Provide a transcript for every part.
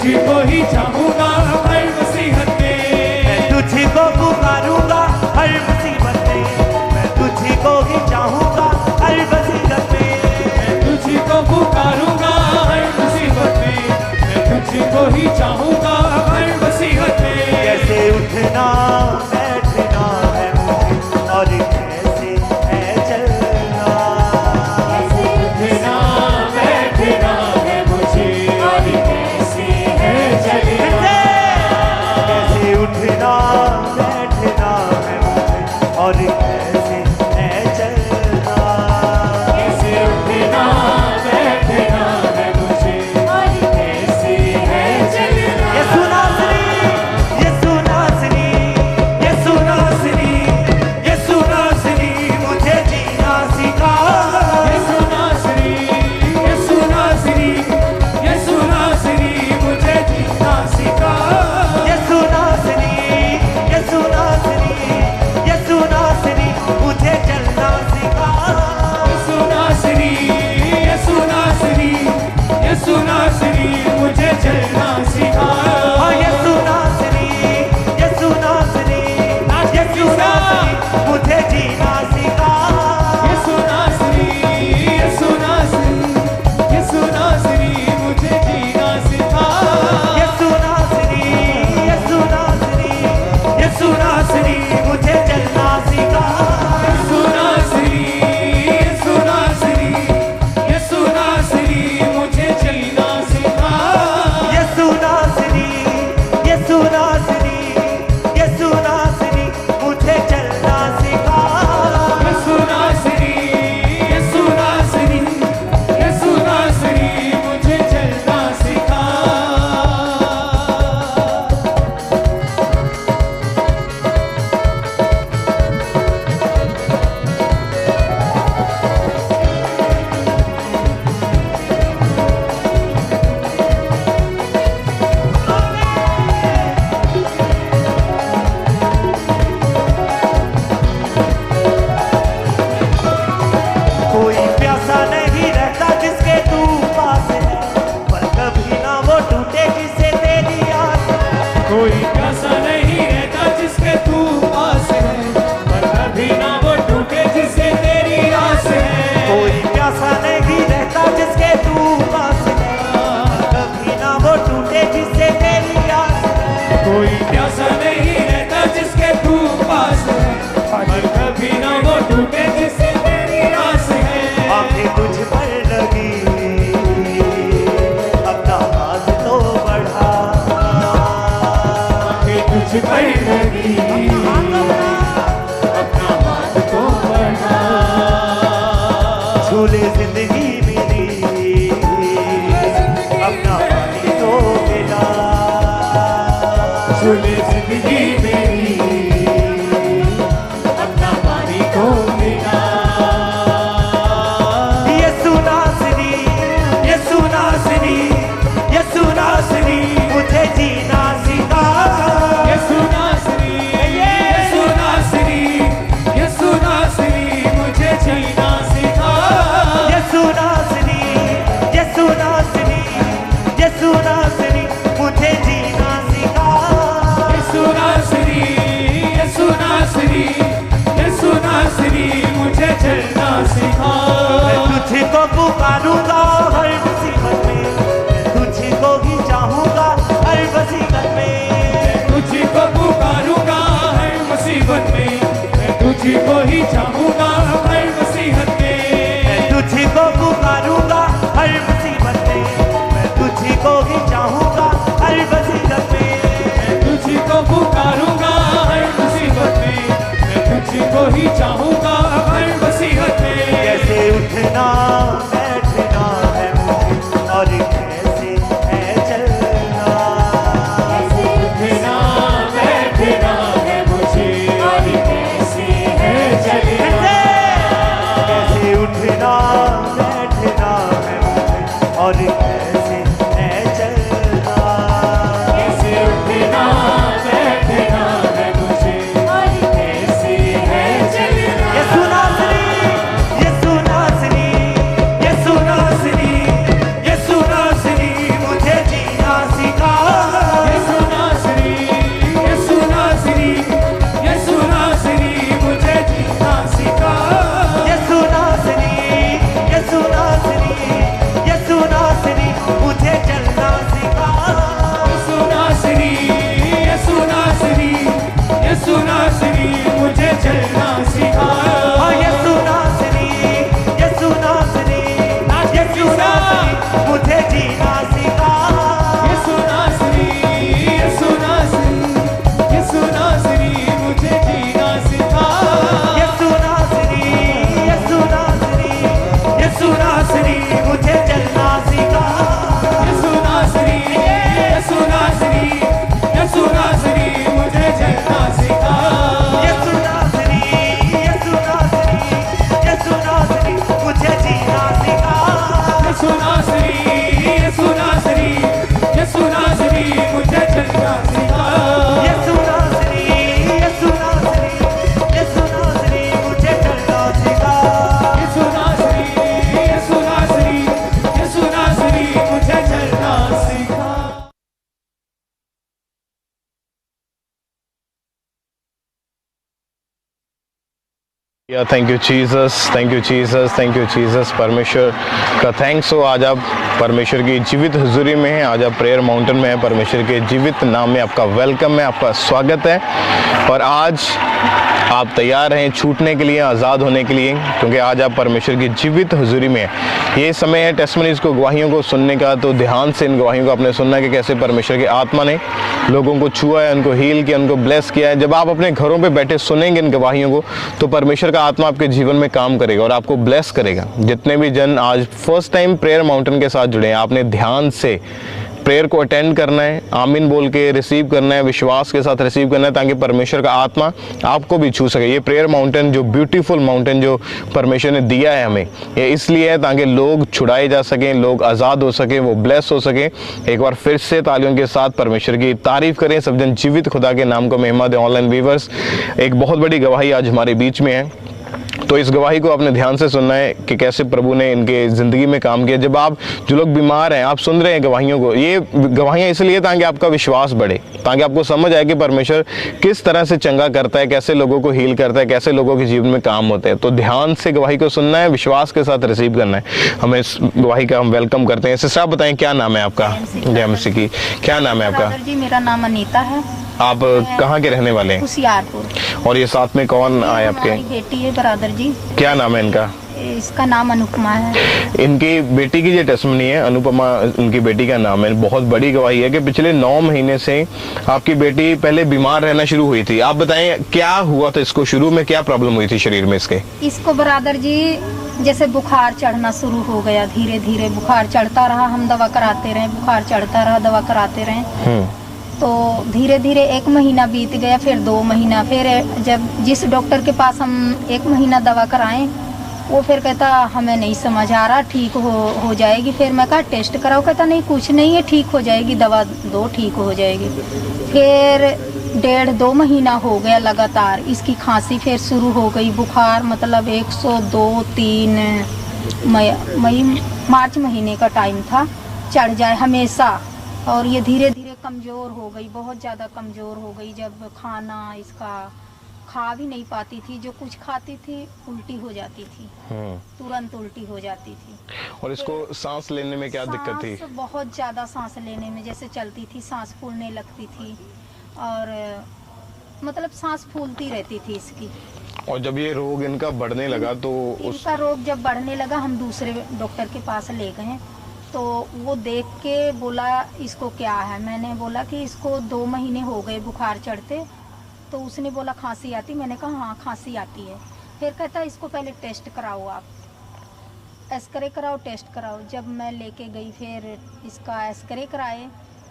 तुझी को ही चाहूंगा हर मुसीबत में, मैं तुझी को पुकारूंगा हर मुसीबत में, मैं तुझी को ही चाहूंगा हर मुसीबत में, मैं तुझी को पुकारूंगा हर मुसीबत में, मैं तुझी को ही चाहूंगा हर मुसीबत में। कैसे उठना बैठना है मुझे और कैसे है चलना, कैसे उठना बैठना है मुझे और कैसे है चलना, कैसे उठना बैठना है मुझे और कैसे है चलना, कैसे उठना बैठना है मुझे और कैसे है चलना। यीशु नासरी, यीशु नासरी, यीशु नासरी, यीशु नासरी मुझे जीना सिखा, यीशु नासरी, यीशु नासरी, यीशु नासरी मुझे जीना सिखा, यीशु नासरी, यीशु नासरी, यीशु नासरी मुझे चलना सिखा, यीशु नासरी, यीशु नासरी, यीशु नासरी मुझे चलना सिखा। हाँ यीशु नासरी, यीशु नासरी, यीशु नासरी मुझे जीना सिखा, यीशु नासरी, यीशु नासरी, यीशु नासरी मुझे जीना सिखा, यीशु नासरी, यीशु नासरी, यीशु नासरी मुझे चलना सिखा, यीशु नासरी, यीशु नासरी, यीशु नासरी मुझे चलना सिखा, यीशु नासरी, यीशु नासरी, यीशु नासरी मुझे चलना सिखा, यीशु नासरी, यीशु नासरी, यीशु नासरी मुझे चलना सिखा। कोई प्यासा नहीं रहता जिसके तू पास है, पर कभी ना वो टूटे जिसे तेरी आस है, कोई प्यासा नहीं रहता जिसके तू पास है, पर कभी ना वो टूटे जिससे तेरी आस है। कोई प्यासा नहीं रहता जिसके तू पास है, पर कभी ना वो टूटे जिसे तेरी आस है, कोई प्यासा नहीं रहता जिसके तू पास है, पर कभी ना वो टूटे जिससे तेरी आस है। आंखें तुझ पर लगी अपना हाथ तो बढ़ा, आंखें तुझ पर लगी अपना हाथ को बढ़ा, झूले जिंदगी मेरी अपना पानी तो मिला, झूले जिंदगी मेरी अपना पानी को मिला। यीशु नासरी, यीशु नासरी, यीशु नासरी मुझे जीना सिखा, यीशु नासरी, यीशु नासरी, यीशु नासरी मुझे जीना सिखा, यीशु नासरी, यीशु नासरी, यीशु नासरी मुझे जीना सिखा, यीशु नासरी, यीशु नासरी, यीशु नासरी मुझे चलना सिखा। मैं तुझको पुकारूंगा हर मुसीबत में, मैं तुझको ही चाहूंगा हर मुसीबत में, मैं तुझी को पुकारूंगा हर मुसीबत में, मैं तुझी को ही चाहूंगा हर मुसीबत में, मैं तुझको पुकारूंगा हर मुसीबत में, मैं तुझको ही चाहूंगा हर मुसीबत में, मैं तुझी को पुकारूंगा हर मुसीबत में, मैं तुझी को ही चाहूंगा हर मुसीबत में। कैसे उठना बैठना है मुझे और कैसे है चलना, कैसे उठना बैठना है मुझे और कैसे है चलना, कैसे उठना बैठना है मुझे और कैसे है चलना, कैसे उठना बैठना है मुझे और कैसे है चलना। या thank you Jesus, thank you Jesus, thank you Jesus. परमेश्वर का थैंक्स हो, आज आप परमेश्वर की जीवित हुजूरी में हैं, आज आप प्रेयर माउंटेन में हैं। परमेश्वर के जीवित नाम में आपका वेलकम है, आपका स्वागत है। और आज आप तैयार हैं छूटने के लिए, आज़ाद होने के लिए, क्योंकि आज आप परमेश्वर की जीवित हुजूरी में हैं। ये समय है टेस्टिमनीज़ को, गवाहियों को सुनने का। तो ध्यान से इन गवाहियों को आपने सुनना है कि कैसे परमेश्वर की आत्मा ने लोगों को छुआ है, उनको हील किया, उनको ब्लेस किया है। जब आप अपने घरों पे बैठे सुनेंगे इन गवाहियों को, तो परमेश्वर का आत्मा आपके जीवन में काम करेगा और आपको ब्लेस करेगा। जितने भी जन आज फर्स्ट टाइम प्रेयर माउंटेन के साथ जुड़े हैं, आपने ध्यान से प्रेयर को अटेंड करना है, आमीन बोल के रिसीव करना है, विश्वास के साथ रिसीव करना है, ताकि परमेश्वर का आत्मा आपको भी छू सके। ये प्रेयर माउंटेन, जो ब्यूटीफुल माउंटेन जो परमेश्वर ने दिया है हमें, ये इसलिए है ताकि लोग छुड़ाए जा सकें, लोग आज़ाद हो सकें, वो ब्लेस हो सकें। एक बार फिर से तालियों के साथ परमेश्वर की तारीफ करें। सब जन जीवित खुदा के नाम को महिमा दें। ऑनलाइन व्यूअर्स, एक बहुत बड़ी गवाही आज हमारे बीच में है, तो इस गवाही को आपने ध्यान से सुनना है कि कैसे प्रभु ने इनके ज़िंदगी में काम किया। जब आप, जो लोग बीमार हैं, आप सुन रहे हैं गवाहियों को, ये गवाहियाँ इसलिए ताकि आपका विश्वास बढ़े, ताकि आपको समझ आए कि परमेश्वर किस तरह से चंगा करता है, कैसे लोगों को हील करता है, कैसे लोगों के जीवन में काम होते हैं। तो ध्यान से गवाही को सुनना है, विश्वास के साथ रिसीव करना है। हमें इस गवाही का हम वेलकम करते हैं। सिस्टर, आप बताएं क्या नाम है आपका? जय मसीह की। क्या नाम है आपका? जी, मेरा नाम अनीता है। आप कहाँ के रहने वाले हैं? होशियारपुर। और ये साथ में कौन आए आपके? बेटी है ब्रदर जी। क्या नाम है इनका? इसका नाम अनुपमा है। इनकी बेटी की जो टेस्टिमनी है, अनुपमा उनकी बेटी का नाम है। बहुत बड़ी गवाही है कि पिछले 9 महीने से आपकी बेटी पहले बीमार रहना शुरू हुई थी। आप बताएं क्या हुआ था इसको, शुरू में क्या प्रॉब्लम हुई थी शरीर में इसके? इसको ब्रदर जी जैसे बुखार चढ़ना शुरू हो गया, धीरे धीरे बुखार चढ़ता रहा, हम दवा कराते रहे, बुखार चढ़ता रहा, दवा कराते रहे। तो धीरे धीरे 1 महीना बीत गया, फिर 2 महीना, फिर जब जिस डॉक्टर के पास हम 1 महीना दवा कराएं, वो फिर कहता हमें नहीं समझ आ रहा, ठीक हो जाएगी। फिर मैं कहा टेस्ट कराओ, कहता नहीं कुछ नहीं है, ठीक हो जाएगी, दवा दो ठीक हो जाएगी। फिर 1.5-2 महीना हो गया लगातार इसकी खांसी फिर शुरू हो गई, बुखार मतलब 102-3 मार्च महीने का टाइम था, चढ़ जाए हमेशा। और ये धीरे धीरे कमज़ोर हो गई, बहुत ज़्यादा कमज़ोर हो गई। जब खाना इसका खा भी नहीं पाती थी, जो कुछ खाती थी उल्टी हो जाती थी, तुरंत उल्टी हो जाती थी। और इसको सांस लेने में क्या दिक्कत थी? बहुत ज़्यादा सांस लेने में, जैसे चलती थी सांस फूलने लगती थी, और मतलब सांस फूलती रहती थी इसकी। और जब ये रोग इनका बढ़ने लगा तो इसका रोग जब बढ़ने लगा, हम दूसरे डॉक्टर के पास ले गए, तो वो देख के बोला इसको क्या है। मैंने बोला कि इसको 2 महीने हो गए बुखार चढ़ते। तो उसने बोला खांसी आती, मैंने कहा हाँ खांसी आती है। फिर कहता इसको पहले टेस्ट कराओ, आप एक्सरे कराओ, टेस्ट कराओ। जब मैं लेके गई फिर इसका एक्सरे कराए,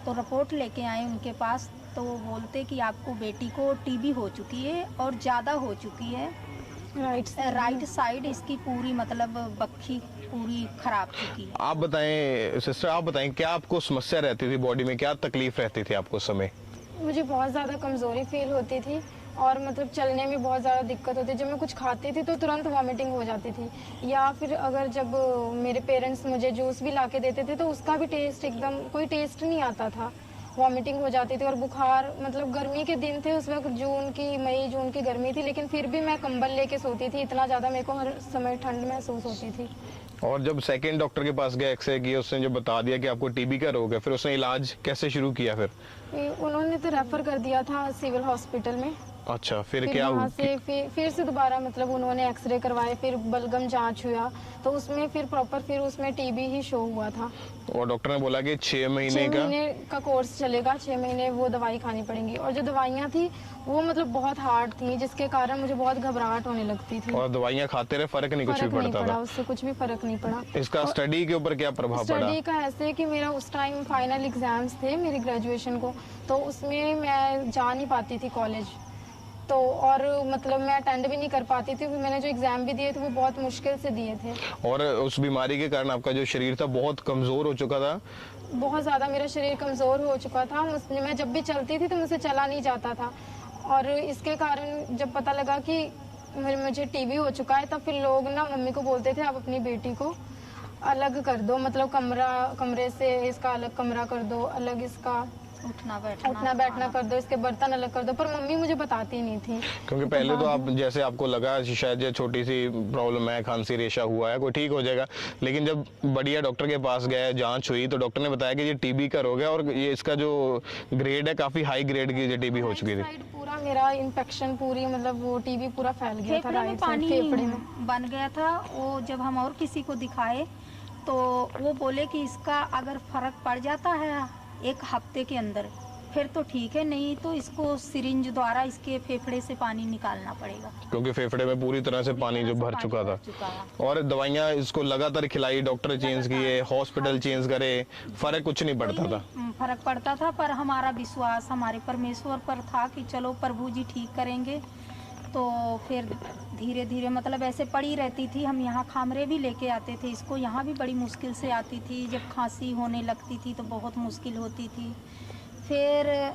तो रिपोर्ट लेके आए उनके पास, तो वो बोलते कि आपको बेटी को टीबी हो चुकी है और ज़्यादा हो चुकी है। राइट साइड इसकी पूरी मतलब बक्खी पूरी खराब चुकी है। आप बताएं सिस्टर, आप बताएं क्या आपको समस्या रहती थी बॉडी में, क्या तकलीफ रहती थी आपको उस समय? मुझे बहुत ज़्यादा कमज़ोरी फील होती थी और मतलब चलने में बहुत ज़्यादा दिक्कत होती थी। जब मैं कुछ खाती थी तो तुरंत वॉमिटिंग हो जाती थी, या फिर अगर जब मेरे पेरेंट्स मुझे जूस भी ला के देते थे तो उसका भी टेस्ट एकदम कोई टेस्ट नहीं आता था, वॉमिटिंग हो जाती थी। और बुखार, मतलब गर्मी के दिन थे उस वक्त, मई जून की गर्मी थी, लेकिन फिर भी मैं कंबल लेके सोती थी, इतना ज़्यादा मेरे को हर समय ठंड महसूस होती थी। और जब सेकंड डॉक्टर के पास गए, एक्सरे किया, उसने जो बता दिया कि आपको टीबी का रोग है, फिर उसने इलाज कैसे शुरू किया? फिर उन्होंने तो रेफर कर दिया था सिविल हॉस्पिटल में। अच्छा, फिर क्या हुआ? फिर से दोबारा मतलब उन्होंने एक्सरे करवाए, फिर बलगम जांच हुआ, तो उसमें फिर प्रॉपर फिर उसमें टीबी ही शो हुआ था। और डॉक्टर ने बोला कि 6 महीने का कोर्स चलेगा, 6 महीने वो दवाई खानी पड़ेंगी। और जो दवाइयाँ थी वो मतलब बहुत हार्ड थी, जिसके कारण मुझे बहुत घबराहट होने लगती थी। और दवाइयाँ खाते रहे, फर्क नहीं कुछ भी पड़ता था? उससे कुछ भी फर्क नहीं पड़ा। इसका स्टडी के ऊपर क्या प्रभाव पड़ा? स्टडी का ऐसे कि मेरा उस टाइम फाइनल एग्जाम्स थे मेरी ग्रेजुएशन को, तो उसमें मैं जा नहीं पाती थी कॉलेज, तो और मतलब मैं अटेंड भी नहीं कर पाती थी। मैंने जो एग्जाम भी दिए थे वो बहुत मुश्किल से दिए थे। और उस बीमारी के कारण आपका जो शरीर था बहुत कमजोर हो चुका था? बहुत ज़्यादा मेरा शरीर कमज़ोर हो चुका था। मैं जब भी चलती थी तो मुझसे चला नहीं जाता था। और इसके कारण जब पता लगा कि मुझे टीबी हो चुका है, तब फिर लोग ना मम्मी को बोलते थे आप अपनी बेटी को अलग कर दो, मतलब कमरे से इसका अलग कमरा कर दो, अलग इसका उठना बैठना कर दो, इसके बर्तन अलग कर दो, पर मम्मी मुझे बताती नहीं थी। क्योंकि पहले तो आप जैसे आपको लगा शायद ये छोटी सी प्रॉब्लम है, खांसी रेशा हुआ है, कोई ठीक हो जाएगा, लेकिन जब बढ़िया डॉक्टर के पास गए, जांच हुई, तो डॉक्टर ने बताया कि ये टीबी का रोग है और ये इसका जो ग्रेड है काफी हाई ग्रेड की ये टीबी हो चुकी थी। साइड पूरा मेरा इन्फेक्शन, पूरी मतलब वो टीबी पूरा फैल गया था, फेफड़े में राइट साइड पानी फेफड़े में बन गया था। वो जब हम और किसी को दिखाए तो वो बोले कि इसका अगर फर्क पड़ जाता है 1 हफ्ते के अंदर फिर तो ठीक है, नहीं तो इसको सिरिंज द्वारा इसके फेफड़े से पानी निकालना पड़ेगा, क्योंकि फेफड़े में पूरी तरह से पानी जो भर चुका था। और दवाइयाँ इसको लगातार खिलाई, डॉक्टर चेंज किए, हॉस्पिटल चेंज करे, फर्क कुछ नहीं पड़ता था। फर्क पड़ता था, पर हमारा विश्वास हमारे परमेश्वर पर था कि चलो प्रभु जी ठीक करेंगे। तो फिर धीरे धीरे मतलब ऐसे पड़ी रहती थी। हम यहाँ खामरे भी लेके आते थे इसको, यहाँ भी बड़ी मुश्किल से आती थी। जब खांसी होने लगती थी तो बहुत मुश्किल होती थी। फिर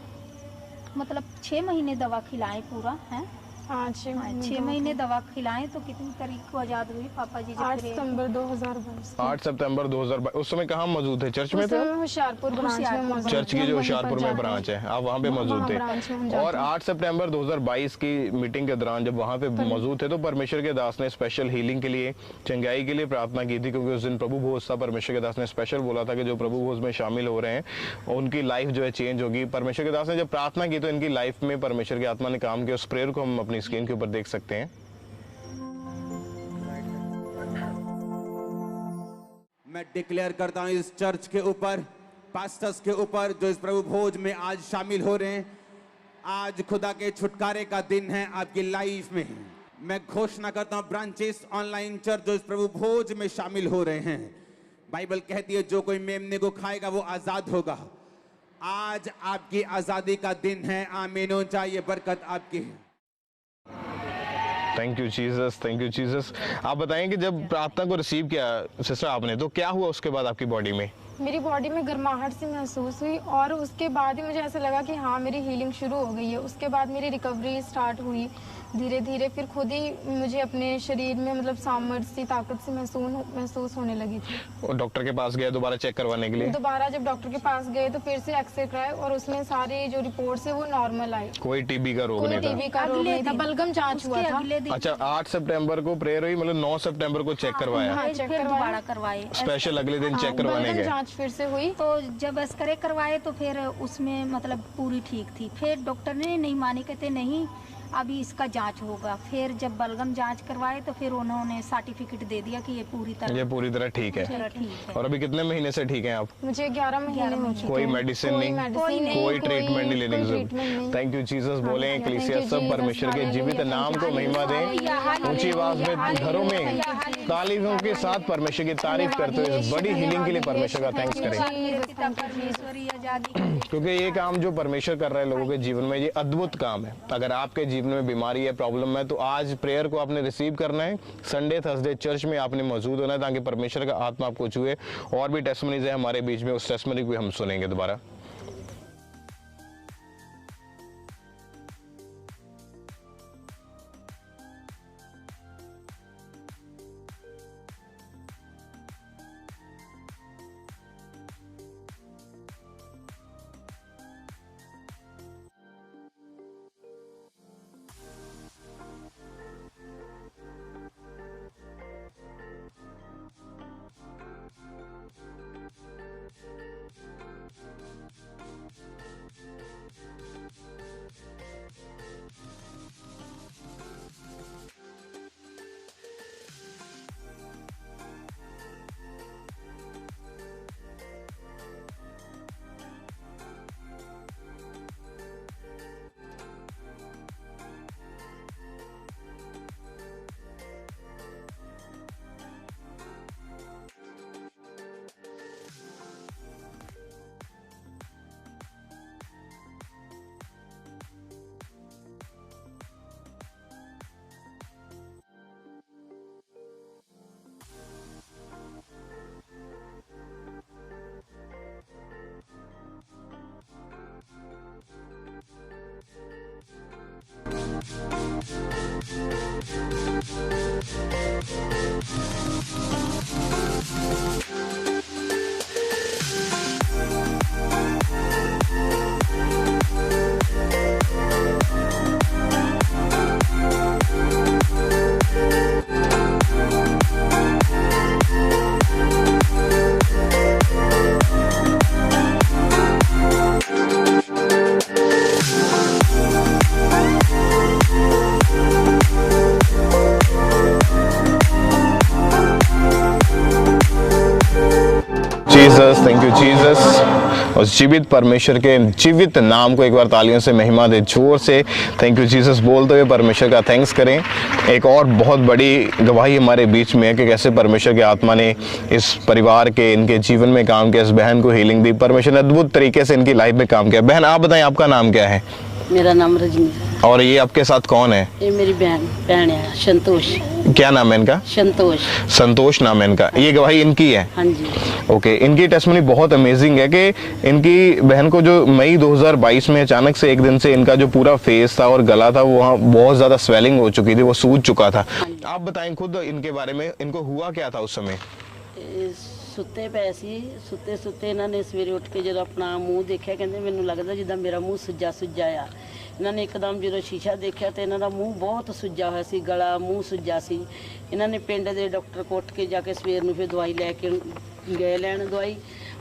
मतलब 6 महीने दवा खिलाएं पूरा है। हाँ, 6 महीने दवा खिलाएं तो कितनी तारीख को आज़ाद हुई पापा जी? 8 सितंबर 2022। 8 सितंबर 2022। उस समय कहाँ मौजूद थे? चर्च में थे? होशियारपुर ब्रांच में मौजूद, चर्च की जो होशियारपुर में ब्रांच है, आप वहाँ पे मौजूद थे। और 8 सितंबर 2022 की मीटिंग के दौरान जब वहाँ पे मौजूद थे तो परमेश्वर के दास ने स्पेशल हीलिंग के लिए, चंगाई के लिए प्रार्थना की थी, क्योंकि उस दिन प्रभु भोज था। परमेश्वर के दास ने स्पेशल बोला था कि जो प्रभु भोज में शामिल हो रहे हैं उनकी लाइफ जो है चेंज होगी। परमेश्वर के दास ने जब प्रार्थना की तो इनकी लाइफ में परमेश्वर की आत्मा ने काम किया। उस प्रेयर को हम अपनी स्क्रीन के ऊपर देख सकते हैं। मैं डिक्लेयर करता हूं इस चर्च के ऊपर, पास्टर्स के ऊपर जो इस प्रभु भोज में आज शामिल हो रहे हैं, आज खुदा के छुटकारे का दिन है आपकी लाइफ में। मैं घोषणा करता हूं ब्रांचेस ऑनलाइन चर्च जो इस प्रभु भोज में शामिल हो रहे हैं, बाइबल कहती है जो कोई मेमने को खाएगा वो आजाद होगा। आज आपकी आजादी का दिन है। आमीन हो जाए, ये बरकत आपकी है। Thank you Jesus, thank you Jesus. आप बताएं कि जब प्रार्थना को रिसीव किया सिस्टर आपने, तो क्या हुआ उसके बाद आपकी बॉडी में? मेरी बॉडी में गर्माहट सी महसूस हुई और उसके बाद ही मुझे ऐसा लगा कि हाँ मेरी हीलिंग शुरू हो गई है। उसके बाद मेरी रिकवरी स्टार्ट हुई धीरे धीरे। फिर खुद ही मुझे अपने शरीर में मतलब सामर्थ्य सी, ताकत सी महसूस होने लगी थी। और डॉक्टर के पास गए दोबारा चेक करवाने के लिए? दोबारा जब डॉक्टर के पास गए तो फिर से एक्सरे कराए और उसमें सारी जो रिपोर्ट्स है वो नॉर्मल आई। कोई टीबी का रोग नहीं था? टीबी का रोग नहीं था, बलगम जांच हुआ था। अच्छा, 8 सितंबर को प्रेयर हुई, मतलब 9 सितंबर को चेक करवाया? हाँ, चेक दोबारा करवाए स्पेशल अगले दिन चेक करवाने गए? जांच फिर से हुई तो जब एक्सरे करवाए तो फिर उसमें मतलब पूरी ठीक थी। फिर डॉक्टर ने नहीं मानी, कहते नहीं अभी इसका जांच होगा। फिर जब बलगम जांच करवाए तो फिर उन्होंने सर्टिफिकेट दे दिया कि ये पूरी तरह ठीक है। ठीक है। और अभी कितने महीने से ठीक हैं आप? मुझे 11 महीने हो चुके हैं। कोई मेडिसिन नहीं, कोई ट्रीटमेंट नहीं लेने की जरूरत। थैंक यू जीसस बोले एक्लीसिया सब परमेश्वर के जीवित नाम को महिमा दें। ऊंची आवाज में घरों में तालियों के साथ परमेश्वर की तारीफ करते हुए इस बड़ी हीलिंग के लिए परमेश्वर का थैंक्स करें, क्योंकि ये काम जो परमेश्वर कर रहे हैं लोगों के जीवन में, ये अद्भुत काम है। अगर आपके जीवन में बीमारी है, प्रॉब्लम है, तो आज प्रेयर को आपने रिसीव करना है। संडे थर्सडे चर्च में आपने मौजूद होना है ताकि परमेश्वर का आत्मा आपको छुए। और भी टेस्टमनीज है हमारे बीच में, उस टेस्टमनी को हम सुनेंगे दोबारा। जीसस। उस जीवित परमेश्वर के जीवित नाम को एक बार तालियों से महिमा दे जोर से। थैंक यू जीसस बोलते हुए परमेश्वर का थैंक्स करें। एक और बहुत बड़ी गवाही हमारे बीच में है कि कैसे परमेश्वर की आत्मा ने इस परिवार के, इनके जीवन में काम किया, इस बहन को हीलिंग दी, परमेश्वर ने अद्भुत तरीके से इनकी लाइफ में काम किया। बहन आप बताएं आपका नाम क्या है? मेरा नाम रजनी है। और ये आपके साथ कौन है? ये मेरी बहन है संतोष। क्या नाम है इनका? संतोष। संतोष नाम है इनका। ये गवाही इनकी है? हाँ जी। ओके, इनकी टेस्टमनी बहुत अमेजिंग है कि इनकी बहन को जो मई 2022 में अचानक से एक दिन से इनका जो पूरा फेस था और गला था वहाँ बहुत ज्यादा स्वेलिंग हो चुकी थी, वो सूज चुका था। आप बताएं खुद इनके बारे में, इनको हुआ क्या था उस समय? ਸੁੱਤੇ ਪਏ ਸੀ, ਸੁੱਤੇ ਇਹਨਾਂ ਨੇ ਸਵੇਰੇ ਉੱਠ ਕੇ ਜਦੋਂ ਆਪਣਾ ਮੂੰਹ ਦੇਖਿਆ ਕਹਿੰਦੇ ਮੈਨੂੰ ਲੱਗਦਾ ਜਿੱਦਾਂ ਮੇਰਾ ਮੂੰਹ ਸੁੱਜਾ ਆ। ਇਹਨਾਂ ਨੇ ਇੱਕਦਮ ਜਦੋਂ ਸ਼ੀਸ਼ਾ ਦੇਖਿਆ ਤੇ ਇਹਨਾਂ ਦਾ ਮੂੰਹ ਬਹੁਤ ਸੁੱਜਾ ਹੋਇਆ ਸੀ, ਗਲਾ ਮੂੰਹ ਸੁੱਜਾ ਸੀ। ਇਹਨਾਂ ਨੇ ਪਿੰਡ ਦੇ ਡਾਕਟਰ ਕੋਲ ਉੱਠ ਕੇ ਜਾ ਕੇ ਸਵੇਰ ਨੂੰ ਫਿਰ ਦਵਾਈ ਲੈ ਕੇ ਗਏ ਲੈਣ ਦਵਾਈ।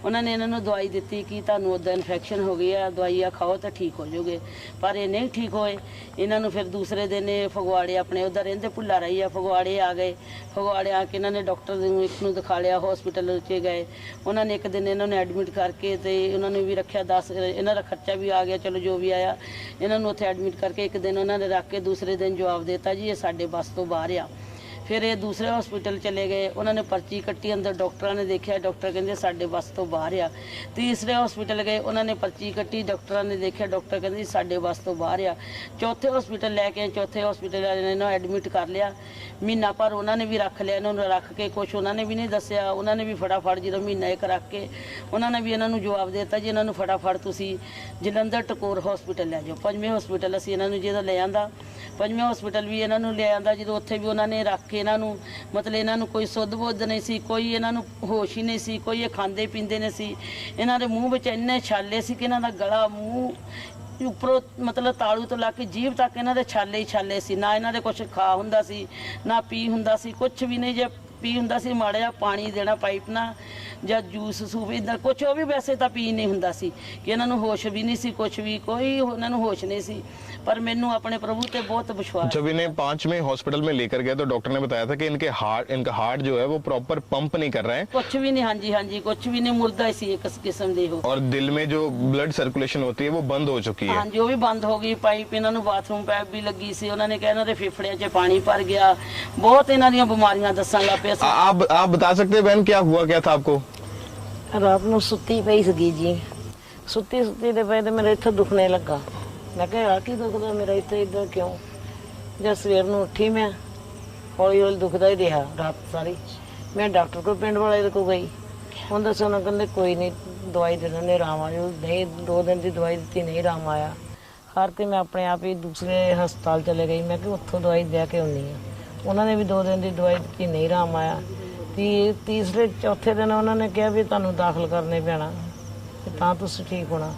ਉਹਨਾਂ ਨੇ ਇਹਨਾਂ ਨੂੰ ਦਵਾਈ ਦਿੱਤੀ ਕਿ ਤੁਹਾਨੂੰ ਉੱਦਾਂ ਇਨਫੈਕਸ਼ਨ ਹੋ ਗਈ ਆ, ਦਵਾਈ ਆ ਖਾਓ ਤਾਂ ਠੀਕ ਹੋ ਜਾਓਗੇ, ਪਰ ਇਹ ਨਹੀਂ ਠੀਕ ਹੋਏ। ਇਹਨਾਂ ਨੂੰ ਫਿਰ ਦੂਸਰੇ ਦਿਨ ਇਹ ਫਗਵਾੜੇ ਆਪਣੇ ਉੱਧਰ ਰਹਿੰਦੇ ਭੁੱਲਾ ਰਹੀ ਆ, ਫਗਵਾੜੇ ਆ ਗਏ। ਫਗਵਾੜੇ ਆ ਕੇ ਇਹਨਾਂ ਨੇ ਡਾਕਟਰ ਨੂੰ ਇੱਕ ਨੂੰ ਦਿਖਾ ਲਿਆ, ਹਸਪੀਟਲ 'ਚ ਗਏ। ਉਹਨਾਂ ਨੇ ਇੱਕ ਦਿਨ ਇਹਨਾਂ ਨੂੰ ਐਡਮਿਟ ਕਰਕੇ ਤੇ ਉਹਨਾਂ ਨੇ ਵੀ ਰੱਖਿਆ 10 ਇਹਨਾਂ ਦਾ ਖਰਚਾ ਵੀ ਆ ਗਿਆ, ਚਲੋ ਜੋ ਵੀ ਆਇਆ। ਇਹਨਾਂ ਨੂੰ ਉੱਥੇ ਐਡਮਿਟ ਕਰਕੇ ਇੱਕ ਦਿਨ ਉਹਨਾਂ ਨੇ ਰੱਖ ਕੇ ਦੂਸਰੇ ਦਿਨ ਜਵਾਬ ਦਿੱਤਾ ਜੀ ਇਹ ਸਾਡੇ ਬੱਸ ਤੋਂ ਬਾਹਰ ਆ। ਫਿਰ ਇਹ ਦੂਸਰੇ ਹਸਪੀਟਲ ਚਲੇ ਗਏ, ਉਹਨਾਂ ਨੇ ਪਰਚੀ ਕੱਟੀ, ਅੰਦਰ ਡਾਕਟਰਾਂ ਨੇ ਦੇਖਿਆ, ਡਾਕਟਰ ਕਹਿੰਦੇ ਸਾਡੇ ਬੱਸ ਤੋਂ ਬਾਹਰ ਆ। ਤੀਸਰੇ ਹਸਪੀਟਲ ਗਏ, ਉਹਨਾਂ ਨੇ ਪਰਚੀ ਕੱਟੀ, ਡਾਕਟਰਾਂ ਨੇ ਦੇਖਿਆ, ਡਾਕਟਰ ਕਹਿੰਦੇ ਸਾਡੇ ਬੱਸ ਤੋਂ ਬਾਹਰ ਆ। ਚੌਥੇ ਹਸਪੀਟਲ ਲੈ ਕੇ, ਚੌਥੇ ਹਸਪੀਟਲ ਵਾਲਿਆਂ ਨੇ ਇਹਨਾਂ ਐਡਮਿਟ ਕਰ ਲਿਆ। ਮਹੀਨਾ ਭਰ ਉਹਨਾਂ ਨੇ ਵੀ ਰੱਖ ਲਿਆ, ਇਹਨਾਂ ਨੂੰ ਰੱਖ ਕੇ ਕੁਛ ਉਹਨਾਂ ਨੇ ਵੀ ਨਹੀਂ ਦੱਸਿਆ। ਉਹਨਾਂ ਨੇ ਵੀ ਫਟਾਫਟ ਜਦੋਂ ਮਹੀਨਾ ਇੱਕ ਰੱਖ ਕੇ ਉਹਨਾਂ ਨੇ ਵੀ ਇਹਨਾਂ ਨੂੰ ਜਵਾਬ ਦੇ ਦਿੱਤਾ ਜੀ ਇਹਨਾਂ ਨੂੰ ਫਟਾਫਟ ਤੁਸੀਂ ਜਲੰਧਰ ਟਕੋਰ ਹਸਪੀਟਲ ਲੈ ਜਾਓ। ਪੰਜਵੇਂ ਹਸਪੀਟਲ ਅਸੀਂ ਇਹਨਾਂ ਨੂੰ ਜਦੋਂ ਲੈ ਆਂਦਾ, ਪੰਜਵੇਂ ਹਸਪੀਟਲ ਵੀ ਇਹਨਾਂ ਨੂੰ ਲੈ ਆਂਦਾ, ਜਦੋਂ ਉੱਥੇ ਵੀ ਉਹਨਾਂ ਨੇ ਰੱਖ ਕੇ ਇਹਨਾਂ ਨੂੰ ਮਤਲਬ ਇਹਨਾਂ ਨੂੰ ਕੋਈ ਸੁੱਧ ਬੁੱਧ ਨਹੀਂ ਸੀ, ਕੋਈ ਇਹਨਾਂ ਨੂੰ ਹੋਸ਼ ਹੀ ਨਹੀਂ ਸੀ, ਕੋਈ ਇਹ ਖਾਂਦੇ ਪੀਂਦੇ ਨਹੀਂ ਸੀ। ਇਹਨਾਂ ਦੇ ਮੂੰਹ ਵਿੱਚ ਇੰਨੇ ਛਾਲੇ ਸੀ ਕਿ ਇਹਨਾਂ ਦਾ ਗਲਾ ਮੂੰਹ ਉੱਪਰੋਂ ਮਤਲਬ ਤਾਲੂ ਤੋਂ ਲਾ ਕੇ ਜੀਭ ਤੱਕ ਇਹਨਾਂ ਦੇ ਛਾਲੇ ਹੀ ਛਾਲੇ ਸੀ। ਨਾ ਇਹਨਾਂ ਦੇ ਕੁਛ ਖਾ ਹੁੰਦਾ ਸੀ, ਨਾ ਪੀ ਹੁੰਦਾ ਸੀ, ਕੁਛ ਵੀ ਨਹੀਂ। ਜੇ ਪੀ ਹੁੰਦਾ ਸੀ ਮਾੜਾ ਜਿਹਾ ਪਾਣੀ ਦੇਣਾ ਪਾਈਪ ਨਾਲ ਜਾਂ ਜੂਸ ਸੂਪ ਇੱਦਾਂ ਕੁਛ, ਉਹ ਵੀ ਵੈਸੇ ਤਾਂ ਪੀ ਨਹੀਂ ਹੁੰਦਾ ਸੀ ਕਿ ਇਹਨਾਂ ਨੂੰ ਹੋਸ਼ ਵੀ ਨਹੀਂ ਸੀ, ਕੁਛ ਵੀ ਕੋਈ ਇਹਨਾਂ ਨੂੰ ਹੋਸ਼ नहीं सी। पर मैनू अपने प्रभु पे बहुत विश्वास। जब इन्हें 5वें हॉस्पिटल में लेकर गए तो डॉक्टर ने बताया था कि इनका हार्ट जो है वो प्रॉपर पंप नहीं कर रहा है, कुछ भी नहीं। हाँ जी हाँ जी, कुछ भी नहीं, मुर्दा सी एक किस्म दे हो। और दिल में जो ब्लड सर्कुलेशन होती है वो बंद हो चुकी है। हाँ जी, वो भी बंद हो गई। पाइप इन्होंने बाथरूम पाइप भी लगी सी। उन्होंने कहा इन्होंने फेफड़ियां च पानी भर गया, बहुत इन्हों दी बीमारियां दसन लग पे। आप बता सकते हैं बहन क्या हुआ क्या था आपको? रात ਨੂੰ ਸੁੱਤੀ ਪਈ ਸੀਗੀ ਜੀ, ਸੁੱਤੀ ਦੇ ਪਏ ਤੇ ਮੇਰੇ ਇੱਥੇ ਦੁਖਣੇ ਲੱਗਾ। ਮੈਂ ਕਿਹਾ ਆ ਕੀ ਦੁਖਦਾ ਮੇਰਾ ਇੱਥੇ ਇੱਧਰ ਕਿਉਂ? ਜਦ ਸਵੇਰ ਨੂੰ ਉੱਠੀ ਮੈਂ ਹੌਲੀ ਹੌਲੀ ਦੁਖਦਾ ਹੀ ਰਿਹਾ ਰਾਤ ਸਾਰੀ। ਮੈਂ ਡਾਕਟਰ ਕੋਲ ਪਿੰਡ ਵਾਲੇ ਦੇ ਕੋਲ ਗਈ, ਉਹਨਾਂ ਦੱਸਿਆ, ਉਹਨਾਂ ਕਹਿੰਦੇ ਕੋਈ ਨਹੀਂ ਦਵਾਈ ਦੇ ਦਿੰਦੇ ਆਰਾਮ ਆ ਜਾਊ। ਨਹੀਂ 2 ਦਿਨ ਦੀ ਦਵਾਈ ਦਿੱਤੀ, ਨਹੀਂ ਆਰਾਮ ਆਇਆ। ਹਾਰ ਕੇ ਮੈਂ ਆਪਣੇ ਆਪ ਹੀ ਦੂਸਰੇ ਹਸਪਤਾਲ ਚਲੇ ਗਈ। ਮੈਂ ਕਿ ਉੱਥੋਂ ਦਵਾਈ ਲੈ ਕੇ ਆਉਂਦੀ ਹਾਂ। ਉਹਨਾਂ ਨੇ ਵੀ 2 ਦਿਨ ਦੀ ਦਵਾਈ ਦਿੱਤੀ, ਨਹੀਂ ਆਰਾਮ ਆਇਆ। ਤੀਸਰੇ ਚੌਥੇ ਦਿਨ ਉਹਨਾਂ ਨੇ ਕਿਹਾ ਵੀ ਤੁਹਾਨੂੰ ਦਾਖਲ ਕਰਨੇ ਪੈਣਾ ਤੇ ਤਾਂ ਤੁਸੀਂ ਠੀਕ ਹੋਣਾ।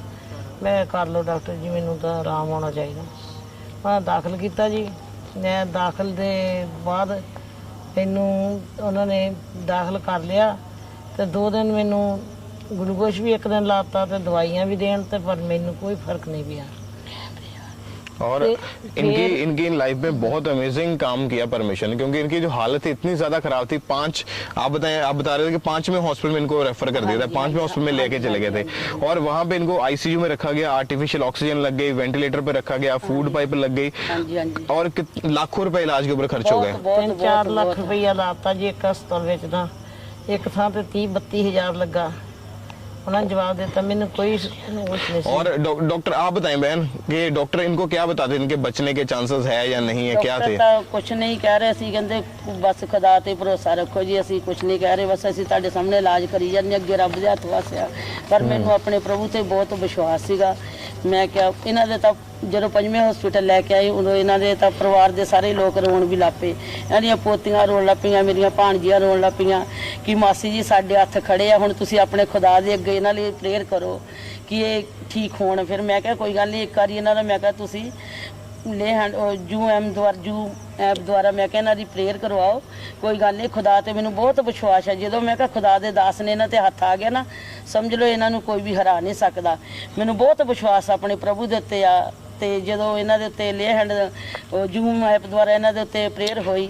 ਮੈਂ ਕਰ ਲਓ ਡਾਕਟਰ ਜੀ, ਮੈਨੂੰ ਤਾਂ ਆਰਾਮ ਆਉਣਾ ਚਾਹੀਦਾ। ਮੈਂ ਦਾਖਲ ਕੀਤਾ ਜੀ। ਮੈਂ ਦਾਖਲ ਦੇ ਬਾਅਦ ਮੈਨੂੰ ਉਹਨਾਂ ਨੇ ਦਾਖਲ ਕਰ ਲਿਆ ਤੇ 2 ਦਿਨ ਮੈਨੂੰ ਗਲੂਕੋਸ਼ ਵੀ 1 ਦਿਨ ਲਾਤਾ ਤੇ ਦਵਾਈਆਂ ਵੀ ਦੇਣ ਤੇ, ਪਰ ਮੈਨੂੰ ਕੋਈ ਫਰਕ नहीं पिया। और इनकी लाइफ में बहुत अमेजिंग काम किया परमेश्वर ने, क्योंकि इनकी जो हालत थी इतनी ज्यादा खराब थी। आप बता रहे थे कि 5वें हॉस्पिटल में इनको रेफर कर दिया था, 5वें हॉस्पिटल में लेके चले गए थे और वहां पे इनको आईसीयू में रखा गया, आर्टिफिशियल ऑक्सीजन लग गई, वेंटिलेटर पे रखा गया, फूड पाइप लग गई और लाखों रुपए इलाज के ऊपर खर्च हो गए। 3-4 ਲੱਖ ਰੁਪਇਆ ਲਾਤਾ ਜੀ ਇੱਕ ਹਸਪਤਾਲ ਵਿੱਚ ਤਾਂ। ਇੱਕ ਥਾਂ ਤੇ 30-32 ਹਜ਼ਾਰ ਲੱਗਾ। उन्होंने जवाब देता मैंने कोई नहीं। और डॉक्टर आप बताएं बहन कि डॉक्टर इनको क्या बताते, इनके बचने के चांसेस है या नहीं है, क्या थे? कुछ नहीं कह रहे सी, कहते बस खुदा ते भरोसा रखो जी, असि कुछ नहीं कह रहे, बस असि तुहाडे सामने इलाज करी जाने, अगे रब दे हत्थ वासिया। पर मैनू अपने प्रभु ते बहुत विश्वास सीगा। मैं क्या इन्हां दे तां ਜਦੋਂ 5ਵੇਂ ਹਸਪੀਟਲ ਲੈ ਕੇ ਆਈ ਉਦੋਂ ਇਹਨਾਂ ਦੇ ਤਾਂ ਪਰਿਵਾਰ ਦੇ ਸਾਰੇ ਲੋਕ ਰੋਣ ਵੀ ਲੱਗ ਪਏ। ਇਹਨਾਂ ਦੀਆਂ ਪੋਤੀਆਂ ਰੋਣ ਲੱਗ ਪਈਆਂ, ਮੇਰੀਆਂ ਭਾਣਜੀਆਂ ਰੋਣ ਲੱਗ ਪਈਆਂ ਕਿ ਮਾਸੀ ਜੀ ਸਾਡੇ ਹੱਥ ਖੜੇ ਆ, ਹੁਣ ਤੁਸੀਂ ਆਪਣੇ ਖੁਦਾ ਦੇ ਅੱਗੇ ਇਹਨਾਂ ਲਈ ਪ੍ਰੇਅਰ ਕਰੋ ਕਿ ਇਹ ਠੀਕ ਹੋਣ। ਫਿਰ ਮੈਂ ਕਿਹਾ ਕੋਈ ਗੱਲ ਨਹੀਂ, ਇੱਕ ਵਾਰੀ ਇਹਨਾਂ ਦਾ ਮੈਂ ਕਿਹਾ ਤੁਸੀਂ ਲੈ ਜੂ ਐਪ ਦੁਆਰਾ ਮੈਂ ਕਿਹਾ ਇਹਨਾਂ ਦੀ ਪ੍ਰੇਅਰ ਕਰਵਾਓ, ਕੋਈ ਗੱਲ ਨਹੀਂ। ਖੁਦਾ ਤੇ ਮੈਨੂੰ ਬਹੁਤ ਵਿਸ਼ਵਾਸ ਹੈ। ਜਦੋਂ ਮੈਂ ਕਿਹਾ ਖੁਦਾ ਦੇ ਦਾਸ ਨੇ ਇਹਨਾਂ ਤੇ ਹੱਥ ਆ ਗਿਆ ਨਾ, ਸਮਝ ਲਓ ਇਹਨਾਂ ਨੂੰ ਕੋਈ ਵੀ ਹਰਾ ਨਹੀਂ ਸਕਦਾ। ਮੈਨੂੰ ਬਹੁਤ ਵਿਸ਼ਵਾਸ ਆਪਣੇ ਪ੍ਰਭੂ ਦੇ ਉੱਤੇ ਆ। ਤੇ ਜਦੋਂ ਇਹਨਾਂ ਦੇ ਉੱਤੇ ਲੇ ਹੈਂਡ ਜੂਮ ਐਪ ਦੁਆਰਾ ਇਹਨਾਂ ਦੇ ਉੱਤੇ ਪ੍ਰੇਅਰ ਹੋਈ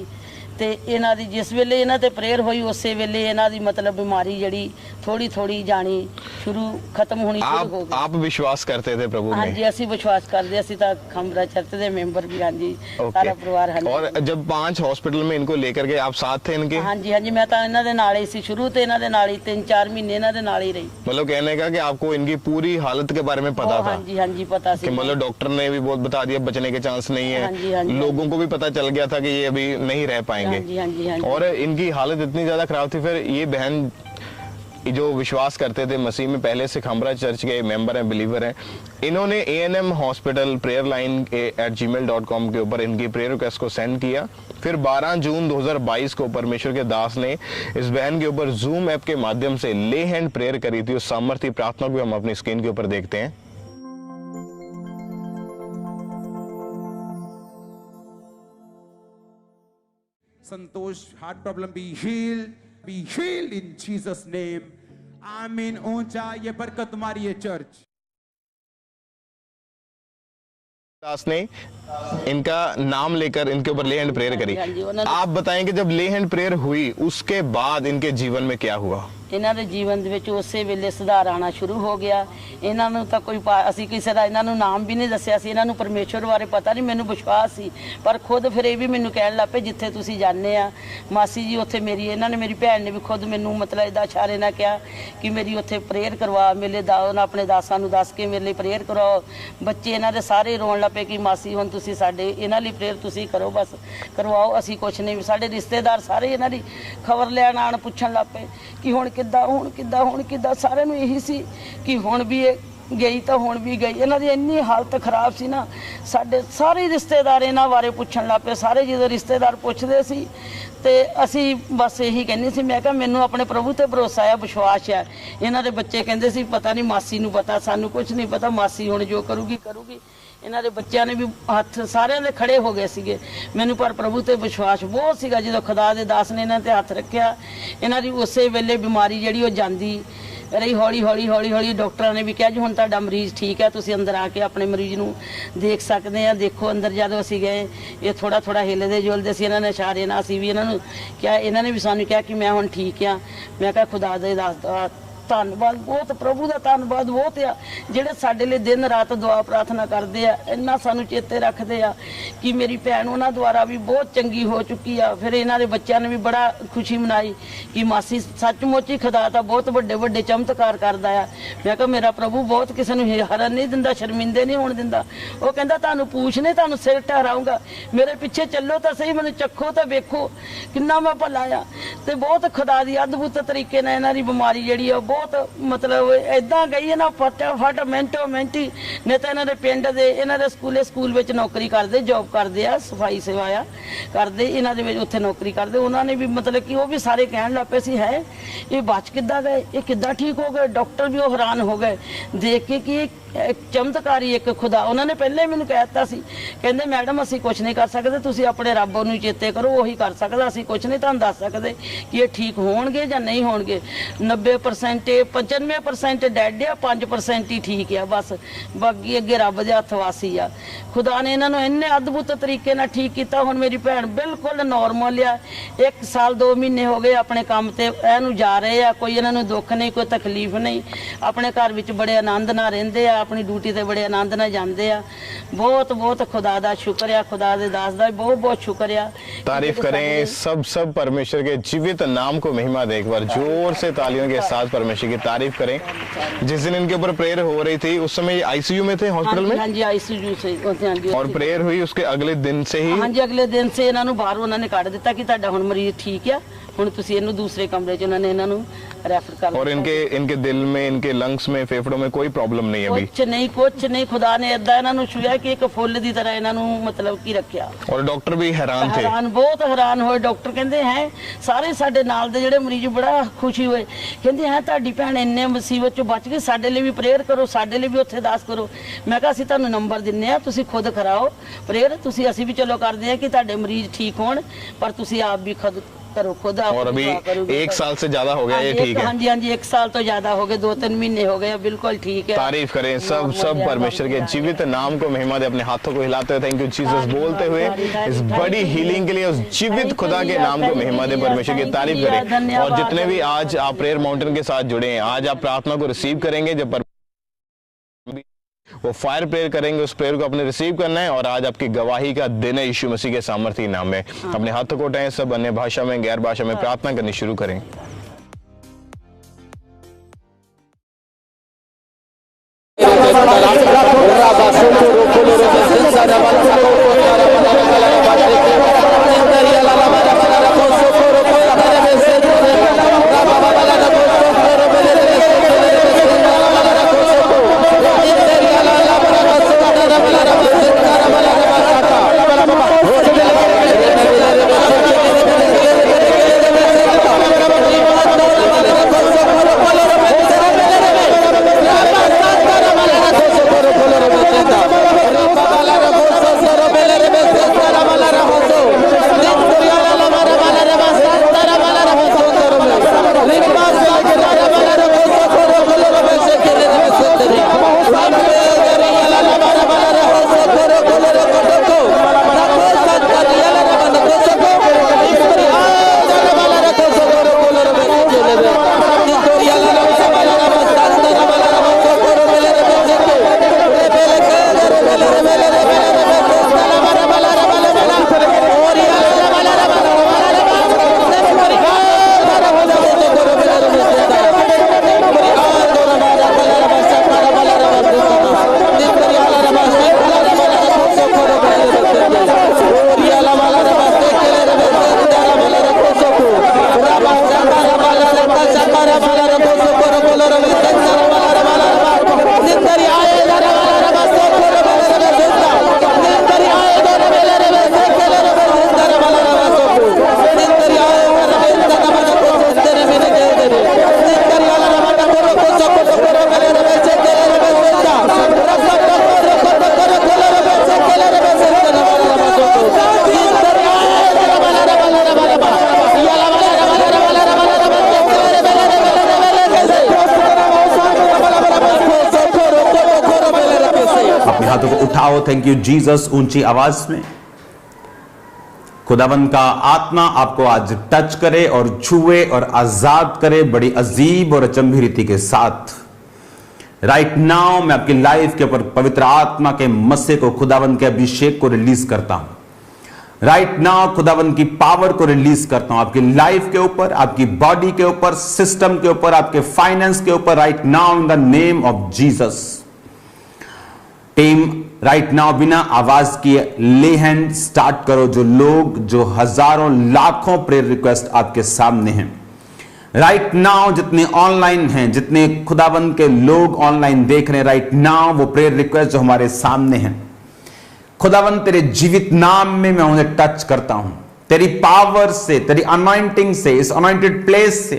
ਤੇ ਇਹਨਾਂ ਦੀ ਜਿਸ ਵੇਲੇ ਇਹਨਾਂ ਤੇ ਪ੍ਰੇਅਰ ਹੋਈ ਉਸੇ ਵੇਲੇ ਇਹਨਾਂ ਦੀ मतलब बीमारी जड़ी थोड़ी थोड़ी जानी शुरू खत्म होनी शुरू हो गई। आप विश्वास करते थे प्रभु में? हाँ जी, असि विश्वास करते, असि तो खमरा चर्च दे मेंबर भी। हाँ जी, सारा परिवार। हाँ, और जब 5 हॉस्पिटल में इनको लेकर गए, आप साथ थे इनके? हाँ जी, हाँ जी, मैं तो इन्हां दे नाल ही सी, शुरू तो इन्हां दे नाल ही 3-4 महीने इन्हां दे नाल ही रही। मतलब कहने का कि आपको इनकी पूरी हालत के बारे में पता था? हाँ जी, हाँ जी, पता सी। मतलब डॉक्टर ने भी बहुत बता दिया बचने के चांस नहीं है। हाँ जी, हाँ जी। लोगों को भी पता चल गया था कि ये अभी नहीं रह पाएंगे। हाँ जी, हाँ जी, हाँ जी। और इनकी हालत इतनी ज्यादा खराब थी, फिर ये बहन जो विश्वास करते थे मसीह में, पहले से खमरा चर्च के मेंबर हैं, बिलीवर हैं, इन्होंने ANM hospital prayer line @gmail.com के ऊपर इनकी प्रेयर रिक्वेस्ट को सेंड किया। फिर 12 जून 2022 को परमेश्वर के दास ने इस बहन के ऊपर जूम ऐप के माध्यम से ले हैंड प्रेयर करी थी। उस सामर्थ्य प्रार्थना को हम अपनी स्क्रीन के ऊपर देखते हैं। Santosh, heart problem be healed in Jesus name, आमीन। ऊंचा, ये बरकत तुम्हारी है चर्च। दास ने इनका नाम लेकर इनके ऊपर ले हैंड प्रेयर करी। आप बताएं कि जब ले हैंड प्रेयर हुई उसके बाद इनके जीवन में क्या हुआ? ਇਹਨਾਂ ਦੇ ਜੀਵਨ ਦੇ ਵਿੱਚ ਉਸੇ ਵੇਲੇ ਸੁਧਾਰ ਆਣਾ ਸ਼ੁਰੂ ਹੋ ਗਿਆ। ਇਹਨਾਂ ਨੂੰ ਤਾਂ ਕੋਈ ਅਸੀਂ ਕਿਸੇ ਦਾ ਇਹਨਾਂ ਨੂੰ ਨਾਮ ਵੀ ਨਹੀਂ ਦੱਸਿਆ ਸੀ, ਇਹਨਾਂ ਨੂੰ ਪਰਮੇਸ਼ਵਰ ਬਾਰੇ ਪਤਾ ਨਹੀਂ, ਮੈਨੂੰ ਵਿਸ਼ਵਾਸ ਸੀ। ਪਰ ਖੁਦ ਫਿਰ ਇਹ ਵੀ ਮੈਨੂੰ ਕਹਿਣ ਲੱਗ ਪਏ ਜਿੱਥੇ ਤੁਸੀਂ ਜਾਂਦੇ ਆ ਮਾਸੀ ਜੀ ਉੱਥੇ ਮੇਰੀ, ਇਹਨਾਂ ਨੇ ਮੇਰੀ ਭੈਣ ਨੇ ਵੀ ਖੁਦ ਮੈਨੂੰ मतलब ਇਹਦਾ ਇਸ਼ਾਰੇ ਨਾਲ ਕਿਹਾ ਕਿ ਮੇਰੀ ਉੱਥੇ ਪ੍ਰੇਅਰ ਕਰਵਾ, ਮੇਰੇ ਉਹਨਾਂ ਆਪਣੇ ਦਾਸਾਂ ਨੂੰ ਦੱਸ ਕੇ ਮੇਰੇ ਲਈ ਪ੍ਰੇਅਰ ਕਰਵਾਓ। ਬੱਚੇ ਇਹਨਾਂ ਦੇ ਸਾਰੇ ਰੋਣ ਲੱਗ ਪਏ ਕਿ ਮਾਸੀ ਹੁਣ ਤੁਸੀਂ ਸਾਡੇ ਇਹਨਾਂ ਲਈ ਪ੍ਰੇਅਰ ਤੁਸੀਂ ਕਰੋ, ਬਸ ਕਰਵਾਓ, ਅਸੀਂ ਕੁਛ ਨਹੀਂ। ਸਾਡੇ ਰਿਸ਼ਤੇਦਾਰ ਸਾਰੇ ਇਹਨਾਂ ਦੀ ਖਬਰ ਲੈਣ ਆਣ ਪੁੱਛਣ ਲੱਗ ਪਏ ਕਿ ਹੁਣ ਕਿੱਦਾਂ ਸਾਰਿਆਂ ਨੂੰ ਇਹੀ ਸੀ ਕਿ ਹੁਣ ਵੀ ਇਹ ਗਈ ਤਾਂ ਹੁਣ ਵੀ ਗਈ। ਇਹਨਾਂ ਦੀ ਇੰਨੀ ਹਾਲਤ ਖਰਾਬ ਸੀ ਨਾ, ਸਾਡੇ ਸਾਰੇ ਰਿਸ਼ਤੇਦਾਰ ਇਹਨਾਂ ਬਾਰੇ ਪੁੱਛਣ ਲੱਗ ਪਏ। ਸਾਰੇ ਜਦੋਂ ਰਿਸ਼ਤੇਦਾਰ ਪੁੱਛਦੇ ਸੀ ਤੇ ਅਸੀਂ ਬਸ ਇਹੀ ਕਹਿੰਦੇ ਸੀ, ਮੈਂ ਕਿਹਾ ਮੈਨੂੰ ਆਪਣੇ ਪ੍ਰਭੂ ਤੇ ਭਰੋਸਾ ਆ, ਵਿਸ਼ਵਾਸ ਆ। ਇਹਨਾਂ ਦੇ ਬੱਚੇ ਕਹਿੰਦੇ ਸੀ ਪਤਾ ਨਹੀਂ ਮਾਸੀ ਨੂੰ ਪਤਾ, ਸਾਨੂੰ ਕੁਝ ਨਹੀਂ ਪਤਾ, ਮਾਸੀ ਹੁਣ ਜੋ ਕਰੂਗੀ। ਇਹਨਾਂ ਦੇ ਬੱਚਿਆਂ ਨੇ ਵੀ ਹੱਥ ਸਾਰਿਆਂ ਦੇ ਖੜੇ ਹੋ ਗਏ ਸੀਗੇ। ਮੈਨੂੰ ਪਰ ਪ੍ਰਭੂ ਤੇ ਵਿਸ਼ਵਾਸ ਬਹੁਤ ਸੀਗਾ। ਜਦੋਂ ਖੁਦਾ ਦੇ ਦਾਸ ਨੇ ਇਹਨਾਂ ਤੇ ਹੱਥ ਰੱਖਿਆ, ਇਹਨਾਂ ਦੀ ਉਸੇ ਵੇਲੇ ਬਿਮਾਰੀ ਜਿਹੜੀ ਉਹ ਜਾਂਦੀ ਰਹੀ। ਹੌਲੀ ਡਾਕਟਰਾਂ ਨੇ ਵੀ ਕਿਹਾ ਜੀ ਹੁਣ ਤੁਹਾਡਾ ਮਰੀਜ਼ ਠੀਕ ਹੈ, ਤੁਸੀਂ ਅੰਦਰ ਆ ਕੇ ਆਪਣੇ ਮਰੀਜ਼ ਨੂੰ ਦੇਖ ਸਕਦੇ ਆ। ਦੇਖੋ ਅੰਦਰ ਜਦੋਂ ਅਸੀਂ ਗਏ ਇਹ ਥੋੜਾ ਹਿੱਲਦੇ ਜੁਲਦੇ ਸੀ। ਇਹਨਾਂ ਨੇ ਇਸ਼ਾਰੇ ਨਾਲ, ਅਸੀਂ ਵੀ ਇਹਨਾਂ ਨੂੰ ਕਿਹਾ, ਇਹਨਾਂ ਨੇ ਵੀ ਸਾਨੂੰ ਕਿਹਾ ਕਿ ਮੈਂ ਹੁਣ ਠੀਕ ਆ। ਮੈਂ ਕਿਹਾ ਖੁਦਾ ਦੇ ਦਾਸ ਦਾ ਧੰਨਵਾਦ, ਬਹੁਤ ਪ੍ਰਭੂ ਦਾ ਧੰਨਵਾਦ ਬਹੁਤ ਆ, ਜਿਹੜੇ ਸਾਡੇ ਲਈ ਦਿਨ ਰਾਤ ਦੁਆ ਪ੍ਰਾਰਥਨਾ ਕਰਦੇ ਆ, ਇੰਨਾ ਸਾਨੂੰ ਚੇਤੇ ਰੱਖਦੇ ਆ ਕਿ ਮੇਰੀ ਭੈਣ ਉਹਨਾਂ ਦੁਆਰਾ ਵੀ ਬਹੁਤ ਚੰਗੀ ਹੋ ਚੁੱਕੀ ਆ। ਫਿਰ ਇਹਨਾਂ ਦੇ ਬੱਚਿਆਂ ਨੇ ਵੀ ਬੜਾ ਖੁਸ਼ੀ ਮਨਾਈ ਕਿ ਮਾਸੀ ਸੱਚਮੁੱਚ ਹੀ ਖੁਦਾ ਤਾਂ ਬਹੁਤ ਵੱਡੇ ਚਮਤਕਾਰ ਕਰਦਾ ਆ। ਮੈਂ ਕਿਹਾ ਮੇਰਾ ਪ੍ਰਭੂ ਬਹੁਤ ਕਿਸੇ ਨੂੰ ਹਰਨ ਨਹੀਂ ਦਿੰਦਾ, ਸ਼ਰਮਿੰਦੇ ਨਹੀਂ ਹੋਣ ਦਿੰਦਾ। ਉਹ ਕਹਿੰਦਾ ਤੁਹਾਨੂੰ ਪੂਛਨੇ ਤੁਹਾਨੂੰ ਸਿਰ ਠਹਿਰਾਉਂਗਾ, ਮੇਰੇ ਪਿੱਛੇ ਚੱਲੋ ਤਾਂ ਸਹੀ, ਮੈਨੂੰ ਚੱਖੋ ਤਾਂ ਵੇਖੋ ਕਿੰਨਾ ਮੈਂ ਭਲਾ ਆ। ਤੇ ਬਹੁਤ ਖੁਦਾ ਦੀ ਅਦਭੁਤ ਤਰੀਕੇ ਨਾਲ ਇਹਨਾਂ ਦੀ ਬਿਮਾਰੀ ਜਿਹੜੀ ਆ ਬਹੁਤ मतलब इदा गई है ना, फटाफट मिनटों मिनटी। नहीं तो इन्होंने पिंड दे इन्हों दे स्कूल में नौकरी करते, जॉब करते आ, सफाई सेवा करते, इन्हों दे उत्थे नौकरी करते। उन्होंने भी मतलब कि वो भी सारे कहन लग पे सी है ये बच किद्दां गए, ये किद्दां ठीक हो गए। डॉक्टर भी वो हैरान हो गए देख के कि चमत्कारी एक खुदा। उन्होंने पहले मैंने कहता सी, कहते मैडम असी कुछ नहीं कर सकते, तुसी अपने रब नूं चेते करो, वही कर सकदा, असी कुछ नहीं तुहानूं दस सकते कि ये ठीक होणगे जां नहीं होणगे। 90% 95% डैड आ, 5% ही ठीक आ, बस बाकी अगे रब दे हत्थ वासी आ। खुदा ने इन्हां नूं इन्ने अद्भुत तरीके नाल ठीक कीता। हुण मेरी भैण बिल्कुल नॉर्मल आ, 1 साल 2 महीने हो गए अपने काम ते इहनूं जा रहे आ, कोई इन्हां नूं दुख नहीं, कोई तकलीफ नहीं, अपने घर विच बड़े आनंद नाल रहिंदे आ, अपनी ड्यूटी ते बड़े आनंद नाल जांदे आ। बहुत बहुत खुदा दा शुक्र आ, खुदा दे दास दा बहुत बहुत शुक्र आ। तारीफ करें सब परमेश्वर के जीवित नाम को महिमा दे। एक बार जोर से तालियों के साथ परमेश्वर की तारीफ करें। जिस दिन इनके ऊपर प्रेयर हो रही थी उस समय आईसीयू में थे, हॉस्पिटल में? हाँ जी, आईसीयू से। और प्रेयर हुई उसके अगले दिन से ही? हाँ जी, अगले दिन से इन्हां नूं बाहर उन्होंने कढ़ दिता कि तुहाडा हुण मरीज ठीक है, हुण तुसीं इहनूं दूसरे कमरे च उन्होंने इन्हां नूं रेफर कर। और इनके दिल में, इनके लंग्स में, फेफड़ों में कोई प्रॉब्लम नहीं है अभी? कुछ नहीं। खुदा ने इदा इन्हां नूं छुया कि एक फुੱਲ दी तरह इन्हां नूं मतलब की रखिया। और डॉक्टर भी हैरान थे? बहुत हैरान होए। डॉक्टर कहंदे हैं सारे साडे नाल दे जिहड़े मरीज बड़ा खुशी होए, कहंदे हैं तुहाडी भैण इन्ने मुसीबत चों बच गई, साडे लिए भी प्रेयर करो, साडे लिए भी उत्थे अरदास करो। मैं कहा असीं तुहानूं नंबर दिन्ने आ, तुसीं खुद कराओ प्रेयर, तुसीं असीं भी चलो करदे आ कि तुहाडे मरीज ठीक होण, पर तुसीं आप भी खुद करो खुद आप और अभी दुआ करोगे 1 तो। साल से ज्यादा हो गया, ये ठीक है? हाँ जी, हाँ जी, 1 साल तो ज्यादा हो गए, 2-3 महीने हो गए, बिल्कुल ठीक है। तारीफ करें सब परमेश्वर के जीवित नाम को महिमा दे, अपने हाथों को हिलाते हुए थैंक यू जीसस बोलते हुए इस बड़ी हीलिंग के लिए उस जीवित खुदा के नाम को महिमा दे, परमेश्वर की तारीफ करें। और जितने भी आज आप प्रेयर माउंटेन के साथ जुड़े हैं, आज आप प्रार्थना को रिसीव करेंगे, जब वो फायर प्रेयर करेंगे, उस प्रेयर को आपने रिसीव करना है। और आज आपकी गवाही का दिन है यीशु मसीह के सामर्थ्य नाम में। अपने हाथों को उठाएं, सब अन्य भाषा में, गैर भाषा में प्रार्थना करनी शुरू करें। हाथों को उठाओ, थैंक यू जीसस, ऊंची आवाज में। खुदावन का आत्मा आपको आज टच करे और छुए और आजाद करे बड़ी अजीब और अचंभी रीति के साथ। राइट नाउ मैं आपकी लाइफ के ऊपर पवित्र आत्मा के मस्से को, खुदावन के अभिषेक को रिलीज करता हूं। राइट नाउ खुदावन की पावर को रिलीज करता हूं आपकी लाइफ के ऊपर, आपकी बॉडी के ऊपर, सिस्टम के ऊपर, आपके फाइनेंस के ऊपर। Right now in the name of Jesus. Team right now बिना आवाज किए ले हैंड स्टार्ट करो। जो लोग, जो हजारों लाखों प्रेयर रिक्वेस्ट आपके सामने हैं राइट नाउ, जितने ऑनलाइन हैं, जितने खुदाबंद के लोग ऑनलाइन देख रहे हैं राइट नाउ, वो प्रेयर रिक्वेस्ट जो हमारे सामने हैं, खुदाबंद तेरे जीवित नाम में मैं उन्हें टच करता हूं। तेरी पावर से, तेरी अनॉइंटिंग से, इस अनॉइंटेड प्लेस से,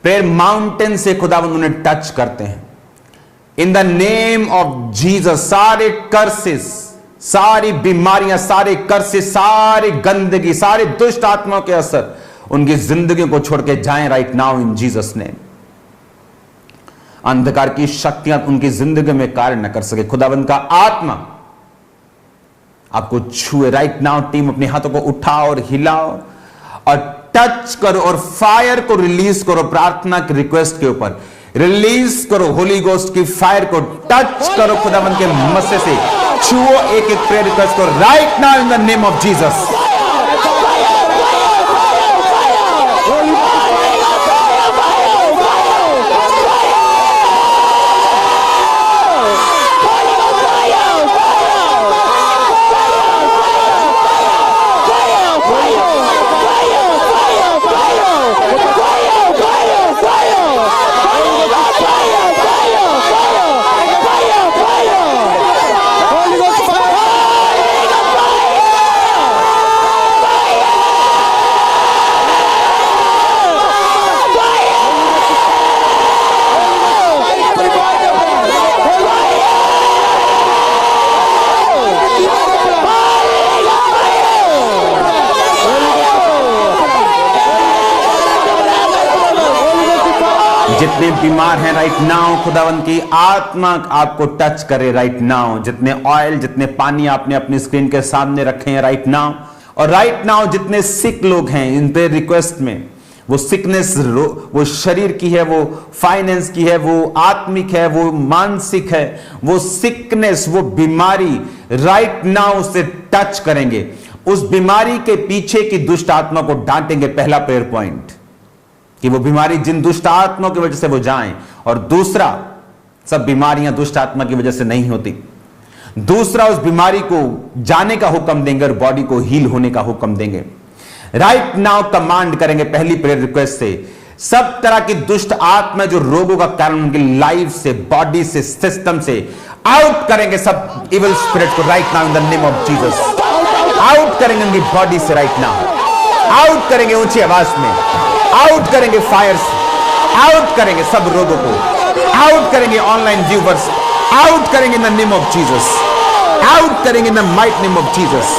प्रेयर माउंटेन से खुदाबंद उन्हें टच करते हैं इन द नेम ऑफ जीसस। सारे कर्सेस, सारी बीमारियां, सारे कर्सेस, सारी गंदगी, सारे दुष्ट आत्माओं के असर उनकी जिंदगी को छोड़ के जाएं राइट नाउ इन जीसस नेम। अंधकार की शक्तियां उनकी जिंदगी में कार्य न कर सके। खुदावंद का आत्मा आपको छुए राइट नाउ। टीम अपने हाथों को उठाओ और हिलाओ और टच करो और फायर को रिलीज करो। प्रार्थना की रिक्वेस्ट के ऊपर रिलीज करो होली गोस्ट की फायर को, टच करो खुदावंद के मस्से से, छुओ एक एक प्रेयर रिक्वेस्ट को right now in the name of Jesus. जितने बीमार हैं राइट नाउ, खुदावंद की आत्मा आपको टच करे राइट नाउ। जितने ऑयल, जितने पानी आपने अपनी स्क्रीन के सामने रखे हैं राइट नाउ, और राइट नाउ जितने सिक लोग हैं इन पे रिक्वेस्ट में, वो सिकनेस वो शरीर की है, वो फाइनेंस की है, वो आत्मिक है, वो मानसिक है, वो सिकनेस, वो बीमारी राइट नाउ से टच करेंगे। उस बीमारी के पीछे की दुष्ट आत्मा को डांटेंगे। पहला प्रेयर पॉइंट कि वो बीमारी जिन दुष्ट आत्मा की वजह से वो जाएं, और दूसरा, सब बीमारियां दुष्ट आत्मा की वजह से नहीं होती। दूसरा, उस बीमारी को जाने का हुक्म देंगे और बॉडी को हील होने का हुक्म देंगे। राइट नाउ कमांड करेंगे पहली प्रेयर रिक्वेस्ट से, सब तरह की दुष्ट आत्मा जो रोगों का कारण उनकी लाइफ से, बॉडी से, सिस्टम से आउट करेंगे सब इविल स्पिरिट को right now in the name of Jesus. Out करेंगे उनकी बॉडी से राइट नाउ, आउट करेंगे ऊंची आवाज में, आउट करेंगे फायर से, आउट करेंगे सब रोगों को, आउट करेंगे ऑनलाइन व्यूवर्स, आउट करेंगे in the name of Jesus, out करेंगे in the mighty name of Jesus.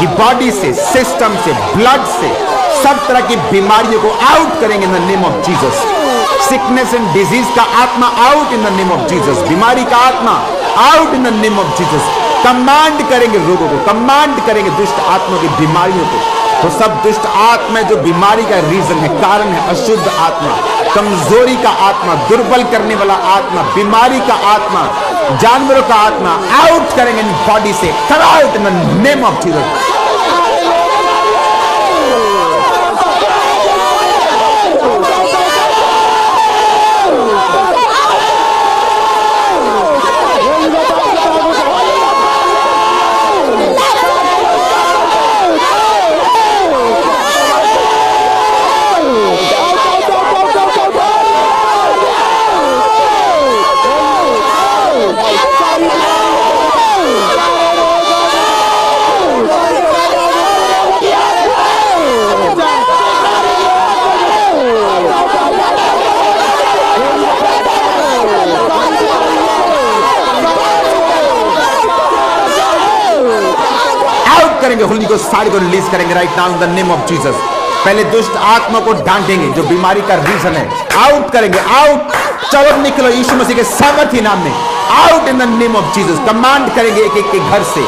ये बॉडी से, सिस्टम से, ब्लड से, सब तरह की बीमारियों को आउट करेंगे in the name of Jesus. Sickness and disease का आत्मा out in the name of Jesus. बीमारी का आत्मा out in the name of Jesus. Command करेंगे रोगों को, कमांड करेंगे दुष्ट आत्मा की बीमारियों को। तो सब दुष्ट आत्मा जो बीमारी का रीजन है, कारण है, अशुद्ध आत्मा, कमजोरी का आत्मा, दुर्बल करने वाला आत्मा, बीमारी का आत्मा, जानवरों का आत्मा आउट करेंगे इन बॉडी से। Come out in the name of Jesus. करेंगे होली को, सारी को रिलीज करेंगे right now in the name of Jesus. पहले दुष्ट आत्मा को डांटेंगे जो बीमारी का रीजन है, आउट करेंगे, आउट, चलो निकलो यीशु मसीह के सामर्थी नाम में, out in the name of Jesus. Command करेंगे एक एक के घर से,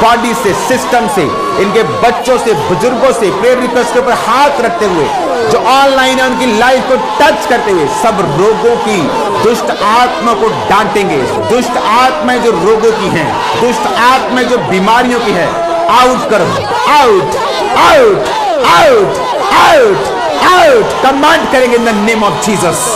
बॉडी से, सिस्टम से, इनके बच्चों से, बुजुर्गों से, प्रेयर रिक्वेस्ट के ऊपर हाथ रखते हुए, जो ऑनलाइन है उनकी लाइफ को टच करते हुए, सब रोगों की दुष्ट आत्मा को डांटेंगे। दुष्ट आत्माएं जो रोगों की हैं, दुष्ट आत्माएं जो बीमारियों की है, आउट करो, out, out, out, out, out. Command करेंगे in the name of Jesus.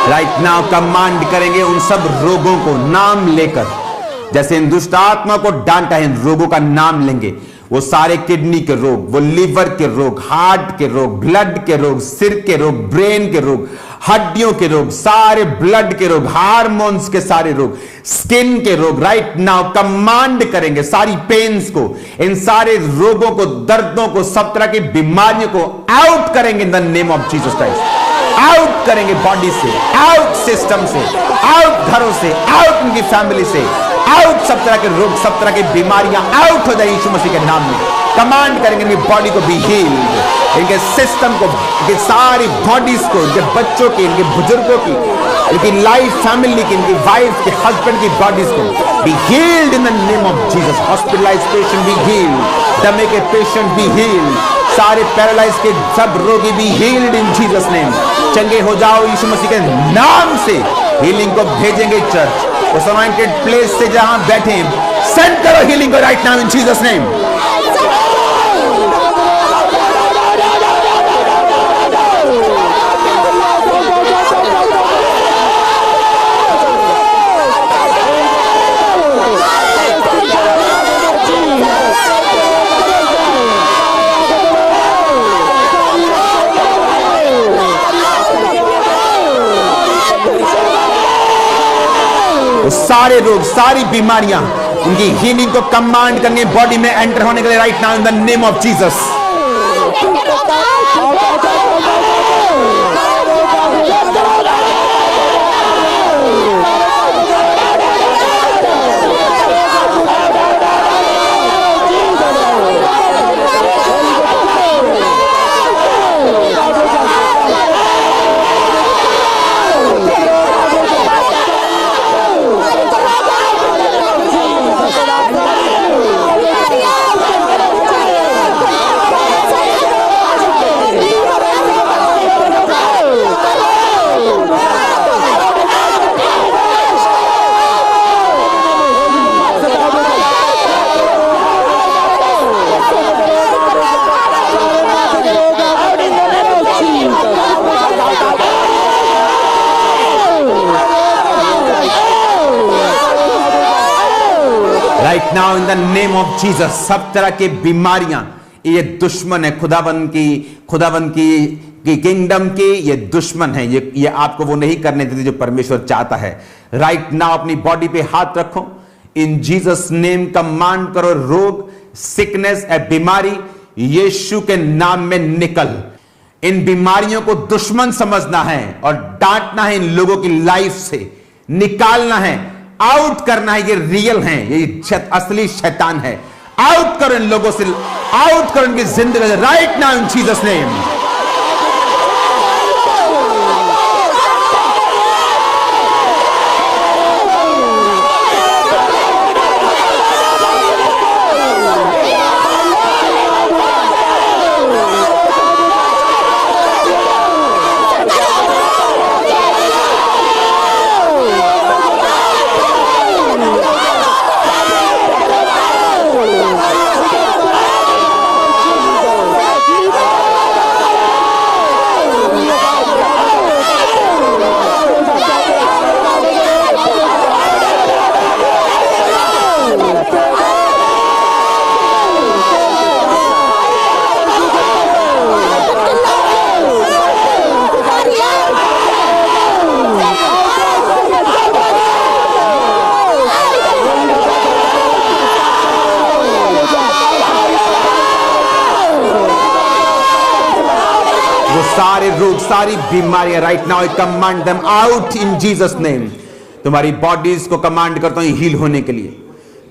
Right now command करेंगे उन सब रोगों को नाम लेकर, जैसे इन दुष्ट आत्मा को डांटा है, इन रोगों का नाम लेंगे। वो सारे किडनी के रोग, वो लीवर के रोग, हार्ट के रोग, ब्लड के रोग, सिर के रोग, ब्रेन के रोग, हड्डियों के रोग, सारे ब्लड के रोग, हार्मोन्स के सारे रोग, स्किन के रोग, राइट नाउ कमांड करेंगे सारी पेन्स को, इन सारे रोगों को, दर्दों को, सब तरह की बीमारियों को आउट करेंगे in the name of Jesus Christ. Out करेंगे बॉडी से, आउट सिस्टम से, आउट घरों से, आउट उनकी फैमिली से, आउट सब तरह के रोग, सब तरह की बीमारियां आउट हो जाए यीशु मसीह के नाम में। कमांड करेंगे इनकी बॉडी को बी हील्ड, इनके सिस्टम को, इनके सारी बॉडीज को, इनके बच्चों की, इनके बुजुर्गों की, इनकी लाइफ फैमिली की, इनकी वाइफ के, हस्बैंड की बॉडीज को be healed in the name of Jesus. Hospitalized patient be healed, दमे के पेशेंट बी हील्ड, सारे पैरालाइज के सब रोगी be healed in Jesus name. चंगे हो जाओ यीशु मसीह के नाम से। हीलिंग को भेजेंगे चर्च उस अनॉइंटेड प्लेस से जहां बैठे, सेंड करो हीलिंग को राइट नाउ इन जीसस नेम। वो सारे रोग, सारी बीमारियां, उनकी हीलिंग को कमांड करने, बॉडी में एंटर होने के लिए right now in the name of Jesus. Right now in the name of Jesus, सब तरह की बीमारियां, ये दुश्मन है खुदावन की किंगडम के, ये दुश्मन है, ये आपको वो नहीं करने देते जो परमेश्वर चाहता है। राइट नाउ अपनी बॉडी पे हाथ रखो, इन जीसस नेम कमांड करो, रोग, सिकनेस, बीमारी यीशु के नाम में निकल। इन बीमारियों को दुश्मन समझना है और डांटना है, इन लोगों की लाइफ से निकालना है, आउट करना है। ये रियल हैं, ये असली शैतान है। आउट करो इन लोगों से, आउट करो इनकी जिंदगी राइट नाउ इन जीसस नेम। सारे रोग, सारी बीमारियां right now I command them out in Jesus name. तुम्हारी बॉडीज को कमांड करता हूं हील होने के लिए।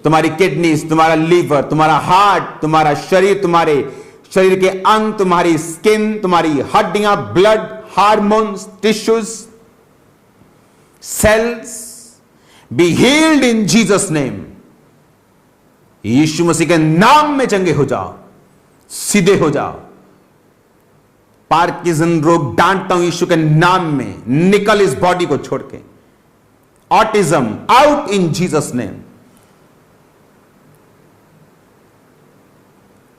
तुम्हारी किडनीज, तुम्हारा लीवर, तुम्हारा हार्ट, तुम्हारा शरीर, तुम्हारे शरीर के अंग, तुम्हारी स्किन, तुम्हारी हड्डियां, blood, hormones, tissues, cells be healed in Jesus name. Yeshu Masih के नाम में चंगे हो जाओ, सीधे हो जाओ। पार्किंसन रोग डांटता हूं यीशु के नाम में, निकल इस बॉडी को छोड़ के। Autism out in Jesus name.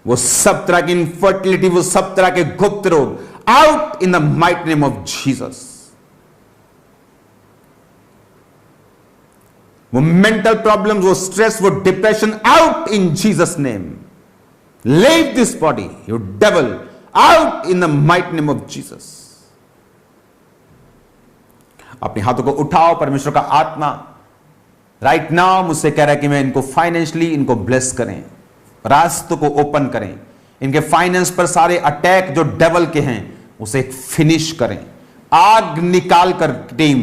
वो सब तरह की इनफर्टिलिटी, वो सब तरह के गुप्त रोग out in the mighty name of Jesus. वो मेंटल प्रॉब्लम्स, वो स्ट्रेस, वो depression out in Jesus name. Leave this body you devil out in the mighty name of Jesus. अपने हाथों को उठाओ। परमेश्वर का आत्मा राइट नाउ मुझसे कह रहा है कि मैं इनको फाइनेंशियली इनको ब्लेस करें, रास्तों को ओपन करें, इनके फाइनेंस पर सारे अटैक जो डेवल के हैं उसे फिनिश करें। आग निकाल कर टीम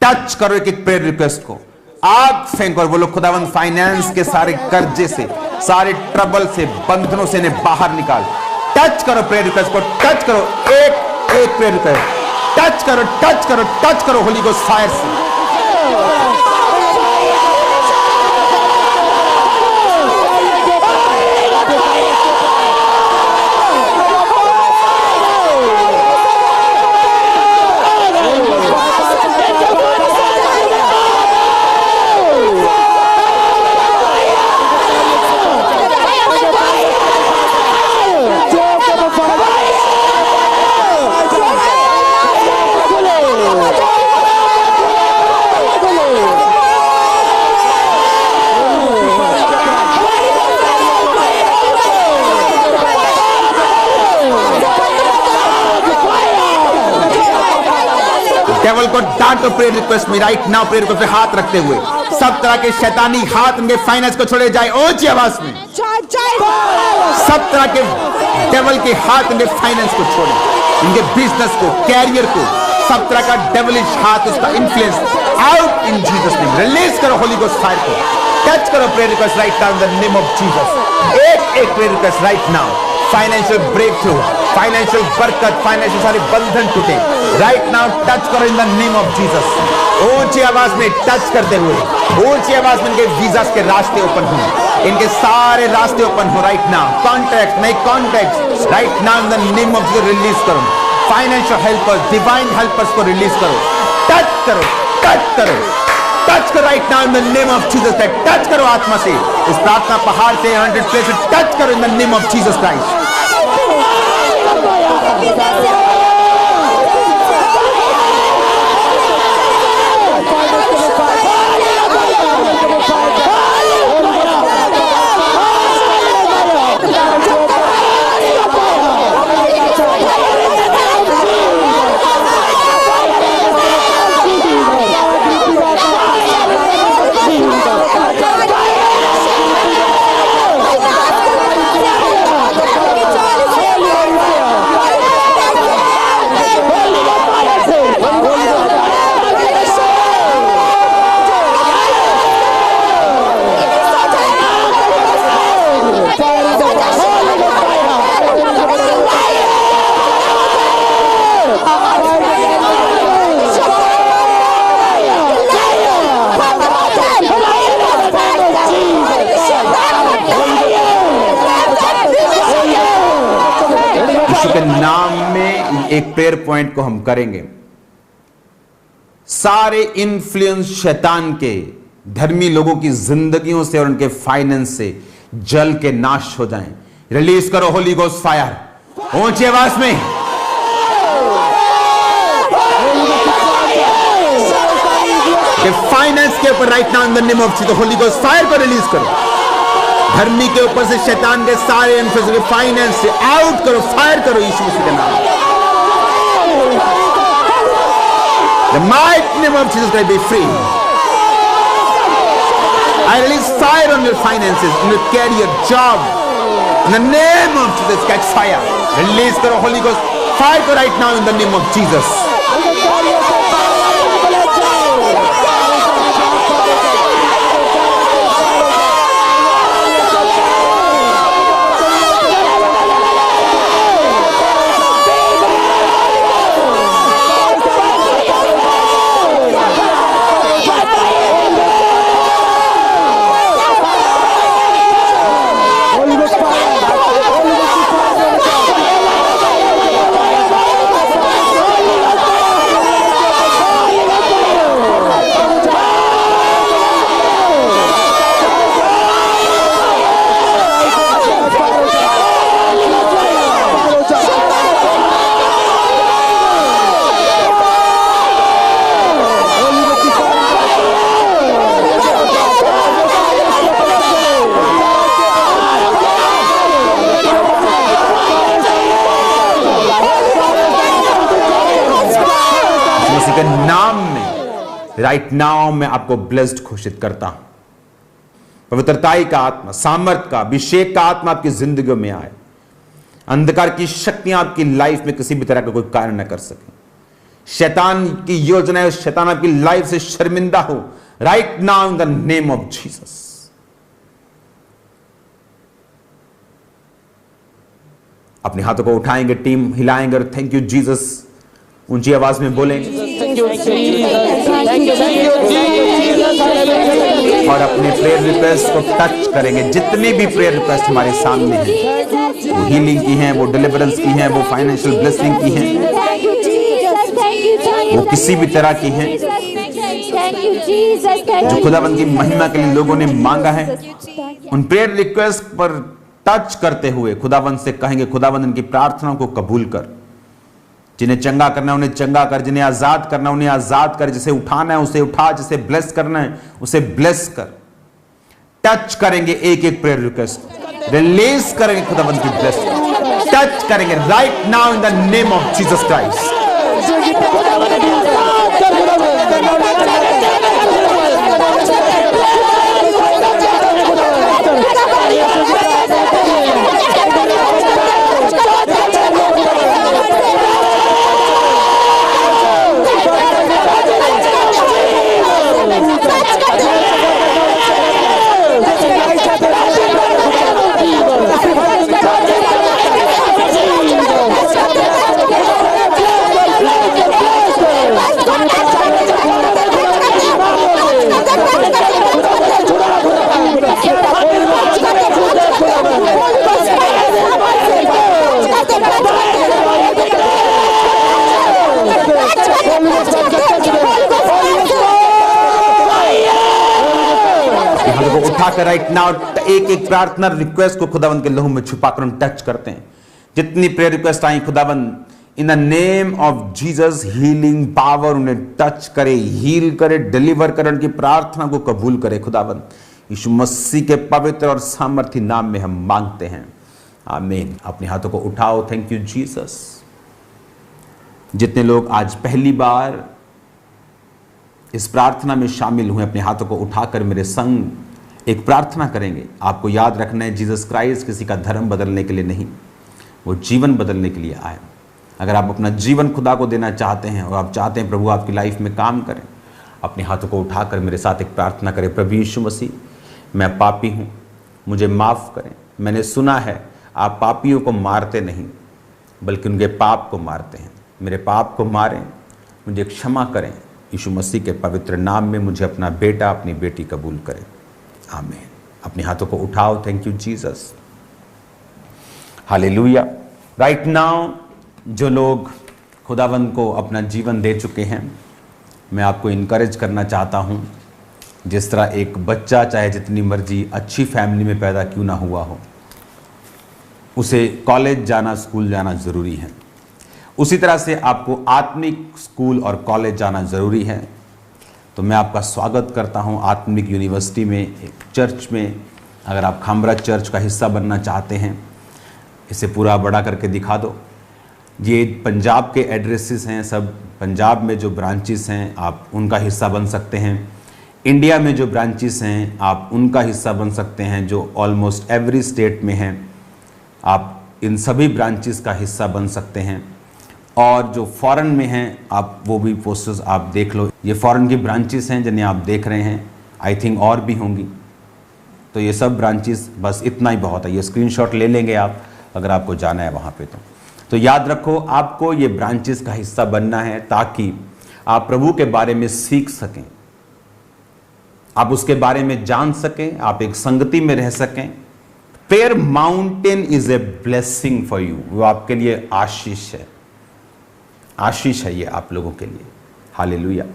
टच करो एक एक प्रेयर रिक्वेस्ट को, आग फेंको और बोलो खुदावंद फाइनेंस के सारे कर्जे से, सारे ट्रबल से, बंधनों से इन्हें बाहर निकाल। टच करो प्रेयर रिक्वेस्ट को, टच करो एक एक प्रेयर रिक्वेस्ट, टच करो टच करो टच करो होली गोस्ट फायर से। डेविल को डांटो प्रेयर रिक्वेस्ट में राइट नाउ। प्रेयर रिक्वेस्ट पे हाथ रखते हुए सब तरह के शैतानी हाथ उनके फाइनेंस को छोड़े जाए ऊंची आवाज में। सब तरह के डेविल के हाथ उनके फाइनेंस को छोड़े, इनके बिजनेस को, कैरियर को, सब तरह का डेविलिश हाथ, उसका influence out in Jesus name. Release करो होली गोस्ट फायर को। टच करो prayer request right now in the name of Jesus. एक prayer request right now. Financial breakthrough, financial बरकत, फाइनेंशियल सारे बंधन टूटे राइट नाउ। टच करो in the name of Jesus. ऊंची आवाज में टच करते हुए, ऊंची आवाज में इनके वीजा के रास्ते ओपन हो, इनके सारे रास्ते ओपन हो राइट नाउ। कॉन्ट्रैक्ट नए contract right now in the name of Jesus release करो। फाइनेंशियल हेल्पर्स, डिवाइन हेल्पर्स को रिलीज करो। टच करो, टच करो, टच करो right now in the name of Jesus Christ. Touch करो आत्मा से, इस प्रार्थना पहाड़ से 100 प्लेस से टच करो in the name of Jesus Christ. नाम में एक प्रेयर पॉइंट को हम करेंगे। सारे इन्फ्लुएंस शैतान के धर्मी लोगों की जिंदगियों से और उनके फाइनेंस से जल के नाश हो जाएं। रिलीज करो होली गोस्ट फायर ऊंची आवाज में। फाइनेंस के ऊपर right now in the name of Jesus Holi ghost fire को रिलीज करो। धर्मी के ऊपर से शैतान के सारे इन्फ्लुएंस फाइनेंस से आउट करो, फायर करो यीशु मसीह के नाम। The mighty name of Jesus Christ be free. I release fire on your finances, on your career, job. In the name of Jesus, catch fire. Release करो Holy Ghost fire को right now in the name of Jesus. नाम में right now मैं आपको blessed घोषित करता हूं। पवित्रताई का आत्मा, सामर्थ का, अभिषेक का आत्मा आपकी जिंदगी में आए। अंधकार की शक्तियां आपकी लाइफ में किसी भी तरह का कोई कार्य न कर सके। शैतान की योजनाएं, शैतान आपकी लाइफ से शर्मिंदा हो right now in the name of Jesus. अपने हाथों को उठाएंगे, टीम हिलाएंगे और थैंक यू जीसस ऊंची आवाज में बोलेंगे और अपने प्रेयर रिक्वेस्ट को टच करेंगे। जितने भी प्रेयर रिक्वेस्ट हमारे सामने हैं, वो हीलिंग की हैं, वो डिलीवरेंस की हैं, वो फाइनेंशियल ब्लेसिंग की हैं, वो किसी भी तरह की हैं जो खुदावंद की महिमा के लिए लोगों ने मांगा है, उन प्रेयर रिक्वेस्ट पर टच करते हुए खुदावंद से कहेंगे, खुदावंद इनकी प्रार्थनाओं को कबूल कर। जिन्हें चंगा करना है उन्हें चंगा कर, जिन्हें आजाद करना है उन्हें आजाद कर, जिसे उठाना है उसे उठा, जिसे ब्लेस करना है उसे ब्लेस कर। टच करेंगे एक एक प्रेयर रिक्वेस्ट, रिलीज करेंगे खुदावंद की ब्लेसिंग, टच करेंगे right now in the name of Jesus Christ. उठाकर राइट नाउ एक एक प्रार्थना रिक्वेस्ट को खुदावंद के लहू में छुपाकर हम टच करते हैं। जितनी प्रेयर रिक्वेस्ट आई खुदावंद इन the name of Jesus healing power उन्हें टच करे, हील करे, डिलीवर करे, उनकी प्रार्थना को कबूल करे। खुदावंद यीशु मसीह के पवित्र और सामर्थी नाम में हम मांगते हैं, आमीन। अपने हाथों को उठाओ। Thank you Jesus. जितने लोग आज पहली बार इस प्रार्थना में शामिल हुए अपने हाथों को उठाकर मेरे संग एक प्रार्थना करेंगे। आपको याद रखना है जीसस क्राइस्ट किसी का धर्म बदलने के लिए नहीं, वो जीवन बदलने के लिए आए। अगर आप अपना जीवन खुदा को देना चाहते हैं और आप चाहते हैं प्रभु आपकी लाइफ में काम करें, अपने हाथों को उठाकर मेरे साथ एक प्रार्थना करें। प्रभु यीशु मसीह, मैं पापी हूँ, मुझे माफ़ करें। मैंने सुना है आप पापियों को मारते नहीं बल्कि उनके पाप को मारते हैं। मेरे पाप को मारें, मुझे क्षमा करें। यीशु मसीह के पवित्र नाम में मुझे अपना बेटा अपनी बेटी कबूल करें, आमीन। अपने हाथों को उठाओ। Thank you Jesus, hallelujah. Right now जो लोग खुदावंद को अपना जीवन दे चुके हैं, मैं आपको इनकरेज करना चाहता हूँ। जिस तरह एक बच्चा चाहे जितनी मर्जी अच्छी फैमिली में पैदा क्यों ना हुआ हो, उसे कॉलेज जाना, स्कूल जाना ज़रूरी है, उसी तरह से आपको आत्मिक स्कूल और कॉलेज जाना ज़रूरी है। तो मैं आपका स्वागत करता हूं आत्मिक यूनिवर्सिटी में, एक चर्च में। अगर आप खामरा चर्च का हिस्सा बनना चाहते हैं, इसे पूरा बड़ा करके दिखा दो। ये पंजाब के एड्रेसेस हैं, सब पंजाब में जो ब्रांचेस हैं आप उनका हिस्सा बन सकते हैं। इंडिया में जो ब्रांचेस हैं आप उनका हिस्सा बन सकते हैं, जो ऑलमोस्ट एवरी स्टेट में हैं। आप इन सभी ब्रांचेस का हिस्सा बन सकते हैं। और जो फॉरेन में हैं आप वो भी पोस्टर्स आप देख लो। ये फॉरेन की ब्रांचेस हैं जिन्हें आप देख रहे हैं, आई थिंक और भी होंगी। तो ये सब ब्रांचेस, बस इतना ही बहुत है। ये स्क्रीनशॉट ले लेंगे आप अगर आपको जाना है वहाँ पे। तो याद रखो आपको ये ब्रांचेस का हिस्सा बनना है ताकि आप प्रभु के बारे में सीख सकें, आप उसके बारे में जान सकें, आप एक संगति में रह सकें। Prayer mountain is a blessing for you, वो आपके लिए आशीष है, आशीष है ये आप लोगों के लिए। हालेलुया।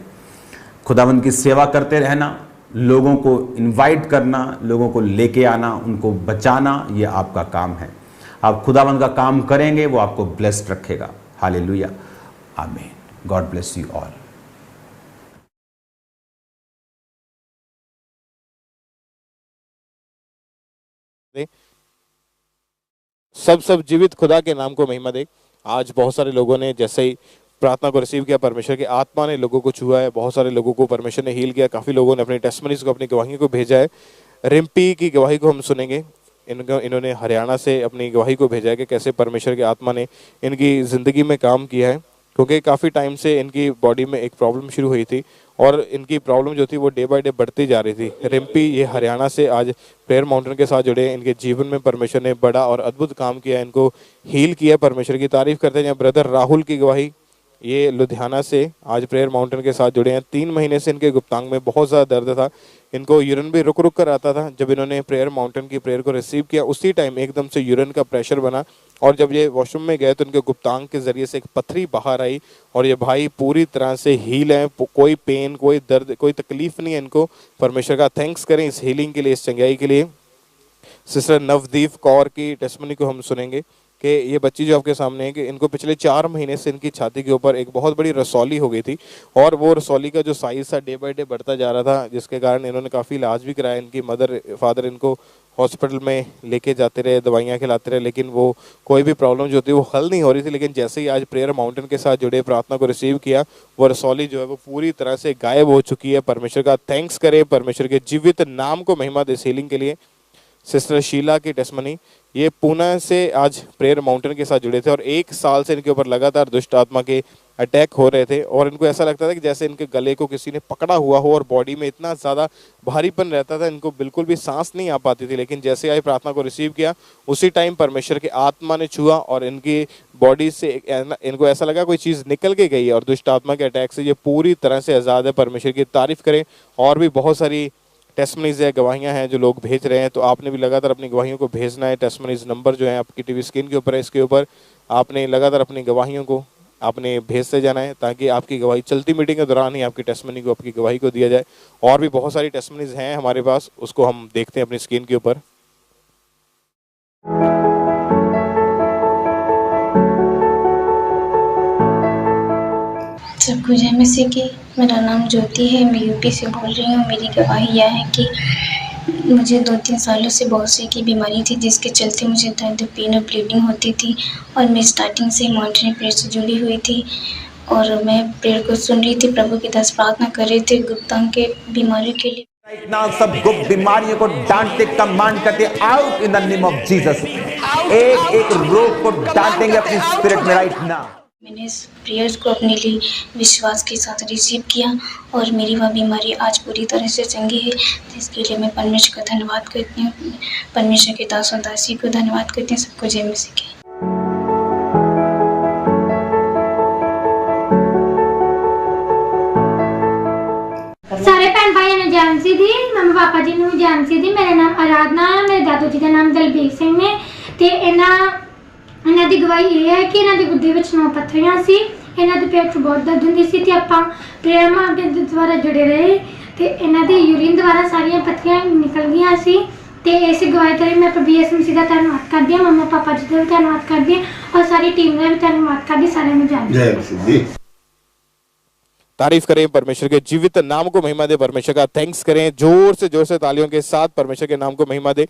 खुदावंद की सेवा करते रहना, लोगों को इनवाइट करना, लोगों को लेके आना, उनको बचाना, ये आपका काम है। आप खुदावंद का काम करेंगे, वो आपको ब्लेस्ड रखेगा। हालेलुया, आमीन। God bless you all. सब जीवित खुदा के नाम को महिमा दे। आज बहुत सारे लोगों ने जैसे ही प्रार्थना को रिसीव किया, परमेश्वर की आत्मा ने लोगों को छुआ है। बहुत सारे लोगों को परमेश्वर ने हील किया। काफ़ी लोगों ने अपनी टेस्टमनीज को, अपनी गवाहियों को भेजा है। रिम्पी की गवाही को हम सुनेंगे। इन्होंने हरियाणा से अपनी गवाही को भेजा है कि कैसे परमेश्वर की आत्मा ने इनकी ज़िंदगी में काम किया है, क्योंकि काफ़ी टाइम से इनकी बॉडी में एक प्रॉब्लम शुरू हुई थी और इनकी प्रॉब्लम जो थी वो डे बाय डे बढ़ती जा रही थी। रिम्पी ये हरियाणा से आज प्रेयर माउंटेन के साथ जुड़े। इनके जीवन में परमेश्वर ने बड़ा और अद्भुत काम किया, इनको हील किया। परमेश्वर की तारीफ करते हैं। ब्रदर राहुल की गवाही, ये लुधियाना से आज प्रेयर माउंटेन के साथ जुड़े हैं। 3 महीने से इनके गुप्तांग में बहुत ज़्यादा दर्द था। इनको यूरिन भी रुक रुक कर आता था। जब इन्होंने प्रेयर माउंटेन की प्रेयर को रिसीव किया, उसी टाइम एकदम से यूरिन का प्रेशर बना और जब ये वॉशरूम में गए तो इनके गुप्तांग के ज़रिए से एक पथरी बाहर आई और ये भाई पूरी तरह से हील है। कोई पेन, कोई दर्द, कोई तकलीफ नहीं है इनको। परमेश्वर का थैंक्स करें इस हीलिंग के लिए, इस चंगाई के लिए। सिस्टर नवदीप कौर की टेस्टमनी को हम सुनेंगे कि ये बच्ची जो आपके सामने है कि इनको पिछले 4 महीने से इनकी छाती के ऊपर एक बहुत बड़ी रसौली हो गई थी और वो रसौली का जो साइज़ था डे बाय डे बढ़ता जा रहा था, जिसके कारण इन्होंने काफ़ी इलाज भी कराया। इनकी मदर फादर इनको हॉस्पिटल में लेके जाते रहे, दवाइयाँ खिलाते रहे, लेकिन वो कोई भी प्रॉब्लम जो होती है वो हल नहीं हो रही थी। लेकिन जैसे ही आज प्रेयर माउंटेन के साथ जुड़े, प्रार्थना को रिसीव किया, वो रसौली जो है वो पूरी तरह से गायब हो चुकी है। परमेश्वर का थैंक्स करें, परमेश्वर के जीवित नाम को महिमा दे हीलिंग के लिए। सिस्टर शीला की टेस्टमनी, ये पुणे से आज प्रेयर माउंटेन के साथ जुड़े थे और 1 साल से इनके ऊपर लगातार दुष्ट आत्मा के अटैक हो रहे थे और इनको ऐसा लगता था कि जैसे इनके गले को किसी ने पकड़ा हुआ हो और बॉडी में इतना ज़्यादा भारीपन रहता था, इनको बिल्कुल भी सांस नहीं आ पाती थी। लेकिन जैसे आज प्रार्थना को रिसीव किया, उसी टाइम परमेश्वर की आत्मा ने छुआ और इनकी बॉडी से इनको ऐसा लगा कोई चीज़ निकल के गई है और दुष्ट आत्मा के अटैक से ये पूरी तरह से आज़ाद है। परमेश्वर की तारीफ करें। और भी बहुत सारी टेस्टमनीज है, गवाहियाँ हैं जो लोग भेज रहे हैं, तो आपने भी लगातार अपनी गवाहियों को भेजना है। टेस्टमनीज नंबर जो है आपकी टीवी स्क्रीन के ऊपर है, इसके ऊपर आपने लगातार अपनी गवाहियों को आपने भेजते जाना है ताकि आपकी गवाही चलती मीटिंग के दौरान ही आपकी टेस्टमनी को, आपकी गवाही को दिया जाए। और भी बहुत सारी टेस्टमनीज हैं हमारे पास, उसको हम देखते हैं अपनी स्क्रीन के ऊपर। सबको जय मसीह की। मेरा नाम ज्योति है, मैं यूपी से बोल रही हूँ। मेरी गवाही यह है कि मुझे 2-3 सालों से बहुत सी की बीमारी थी, जिसके चलते मुझे दर्द, पेन और ब्लीडिंग होती थी और मैं स्टार्टिंग से मॉनिटरिंग प्रेयर से जुड़ी हुई थी और मैं प्रेयर को सुन रही थी। प्रभु के दास प्रार्थना कर रहे थे गुप्तांग के बीमारियों के लिए। राइट नाउ सब गुप्त बीमारियों को डांटते, कमांड करते, out in the name of Jesus. एक एक रोग को डांटेंगे अपनी स्पिरिट में राइट नाउ। मैंने इस प्रेयर को अपने लिए विश्वास के साथ रिसीव किया और मेरी वह बीमारी आज पूरी तरह से चंगी है। तो इसके लिए मैं परमेश्वर का धन्यवाद करती हूँ, परमेश्वर के दास और दासी को धन्यवाद करती हूँ। सबको जय मसीह की। सारे भैन भाइयों ने जय मसीह दी, मम्मी पापा जी ने जय मसीह दी। मेरा नाम आराधना है, मेरे दादू जी का नाम दलबीर सिंह ने ते ਇਹਨਾਂ ਦੀ ਗਵਾਹੀ ਇਹ ਹੈ ਕਿ ਇਹਨਾਂ ਦੇ ਗੁੱਦੇ ਵਿੱਚ 9 ਪੱਥਰੀਆਂ ਸੀ। ਇਹਨਾਂ ਦੇ ਪੇਟ 'ਚ ਬਹੁਤ ਦਰਦ ਹੁੰਦੀ ਸੀ ਤੇ ਆਪਾਂ ਪ੍ਰੇਅਰ ਮਾਰਕੀਟ ਦੇ ਦੁਆਰਾ ਜੁੜੇ ਰਹੇ ਤੇ ਇਹਨਾਂ ਦੀ ਯੂਰੀਨ ਦੁਆਰਾ ਸਾਰੀਆਂ ਪੱਥਰੀਆਂ ਨਿਕਲ ਗਈਆਂ ਸੀ। ਤੇ ਇਸ ਗਵਾਹੀ ਤੇ ਮੈਂ ਪ੍ਰਭੂ ਯਿਸੂ ਮਸੀਹ ਦਾ ਧੰਨਵਾਦ ਕਰਦੀ ਹਾਂ, ਮੰਮਾ ਪਾਪਾ ਜੀ ਦਾ ਵੀ ਧੰਨਵਾਦ ਕਰਦੀ ਹਾਂ ਔਰ ਸਾਰੀ ਟੀਮ ਦਾ ਵੀ ਧੰਨਵਾਦ ਕਰਦੀ। ਸਾਰਿਆਂ ਨੂੰ ਜੈ ਮਸੀਹ। तारीफ करें, परमेश्वर के जीवित नाम को महिमा दे, परमेश्वर का थैंक्स करें, जोर से तालियों के साथ परमेश्वर के नाम को महिमा दे।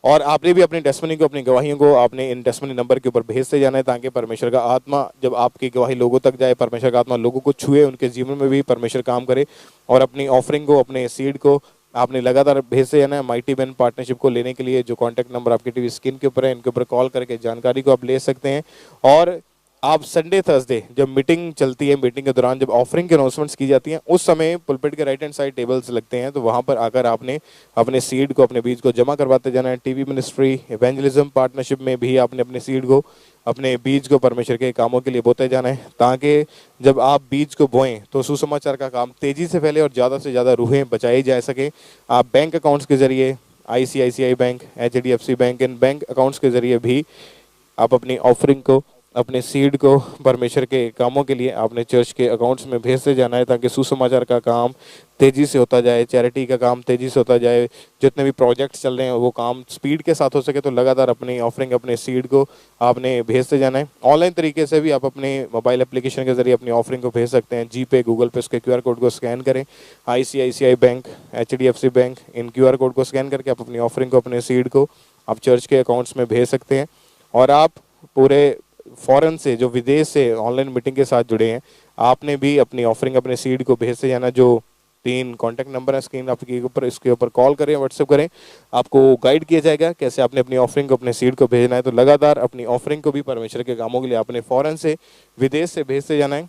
और आपने भी अपनी टेस्टमनी को, अपनी गवाहियों को आपने इन टेस्टमनी नंबर के ऊपर भेजते जाना है ताकि परमेश्वर का आत्मा जब आपकी गवाही लोगों तक जाए, परमेश्वर का आत्मा लोगों को छुए, उनके जीवन में भी परमेश्वर काम करे। और अपनी ऑफरिंग को, अपने सीड को आपने लगातार भेजते जाना है। माइटी मैन पार्टनरशिप को लेने के लिए जो कॉन्टैक्ट नंबर आपकी टीवी स्क्रीन के ऊपर है, इनके ऊपर कॉल करके जानकारी को आप ले सकते हैं। और आप संडे थर्सडे जब मीटिंग चलती है, मीटिंग के दौरान जब ऑफरिंग के अनाउंसमेंट्स की जाती हैं, उस समय पुलपिट के राइट हैंड साइड टेबल्स लगते हैं, तो वहाँ पर आकर आपने अपने सीड को, अपने बीज को जमा करवाते जाना है। टीवी मिनिस्ट्री इवेंजलिज्म पार्टनरशिप में भी आपने अपने सीड को, अपने बीज को परमेश्वर के कामों के लिए बोते जाना है ताकि जब आप बीज को बोएं तो सुसमाचार का काम तेज़ी से फैले और ज़्यादा से ज़्यादा रूहें बचाई जा सकें। आप बैंक अकाउंट्स के ज़रिए, ICICI बैंक, HDFC बैंक, इन बैंक अकाउंट्स के ज़रिए भी आप अपनी ऑफरिंग को, अपने सीड को परमेश्वर के कामों के लिए आपने चर्च के अकाउंट्स में भेजते जाना है ताकि सुसमाचार का काम तेज़ी से होता जाए, चैरिटी का काम तेज़ी से होता जाए, जितने भी प्रोजेक्ट्स चल रहे हैं वो काम स्पीड के साथ हो सके। तो लगातार अपनी ऑफरिंग, अपने सीड को आपने भेजते जाना है। ऑनलाइन तरीके से भी आप अपने मोबाइल एप्लीकेशन के ज़रिए अपनी ऑफरिंग को भेज सकते हैं। GPay, गूगल पे, उसके QR कोड को स्कैन करें। ICICI बैंक, HDFC बैंक, इन QR कोड को स्कैन करके आप अपनी ऑफरिंग को, अपने सीड को आप चर्च के अकाउंट्स में भेज सकते हैं। और आप पूरे फॉरेन से, जो विदेश से ऑनलाइन मीटिंग के साथ जुड़े हैं, आपने भी अपनी ऑफरिंग, अपने सीड को भेजते जाना। जो 3 कॉन्टैक्ट नंबर है स्क्रीन आपके ऊपर, इसके ऊपर कॉल करें, व्हाट्सएप करें, आपको गाइड किया जाएगा कैसे आपने अपनी ऑफरिंग को, अपने सीड को भेजना है। तो लगातार अपनी ऑफरिंग को भी परमेश्वर के कामों के लिए आपने फॉरेन से, विदेश से भेजते जाना है।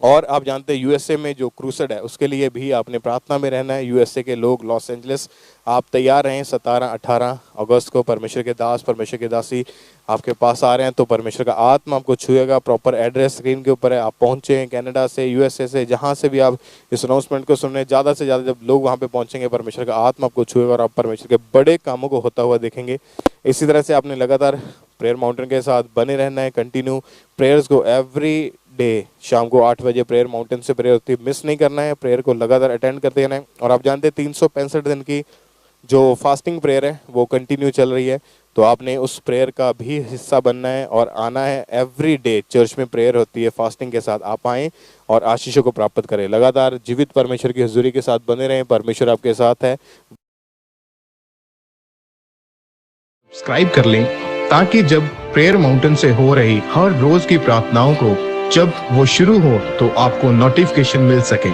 और आप जानते हैं USA में जो क्रूसेड है उसके लिए भी आपने प्रार्थना में रहना है। USA के लोग, लॉस एंजलिस, आप तैयार रहें। 17-18 अगस्त को परमेश्वर के दास, परमेश्वर के दासी आपके पास आ रहे हैं, तो परमेश्वर का आत्मा आपको छुएगा। प्रॉपर एड्रेस स्क्रीन के ऊपर है, आप पहुँचें। कनाडा से, USA से, जहाँ से भी आप इस अनाउंसमेंट को सुन रहे हैं, ज़्यादा से ज़्यादा जब लोग वहाँ पे पहुँचेंगे, परमेश्वर का आत्मा आपको छुएगा और आप परमेश्वर के बड़े कामों को होता हुआ देखेंगे। इसी तरह से आपने लगातार प्रेयर माउंटेन के साथ बने रहना है। कंटिन्यू प्रेयर्स को एवरी डे शाम को 8 बजे प्रेयर माउंटेन से प्रेयर होती है, मिस नहीं करना है। प्रेयर को लगातार अटेंड करते रहना है। और आप जानते हैं 365 दिन की जो फास्टिंग प्रेयर है वो कंटिन्यू चल रही है, तो आपने उस प्रेयर का भी हिस्सा बनना है और आना है। एवरी डे चर्च में प्रेयर होती है फास्टिंग के साथ, आप आएँ और आशीषों को प्राप्त करें। लगातार जीवित परमेश्वर की हुजूरी के साथ बने रहें। परमेश्वर आपके साथ है। सब्सक्राइब कर लें ताकि जब प्रेयर माउंटेन से हो रही हर रोज की प्रार्थनाओं को जब वो शुरू हो तो आपको नोटिफिकेशन मिल सके।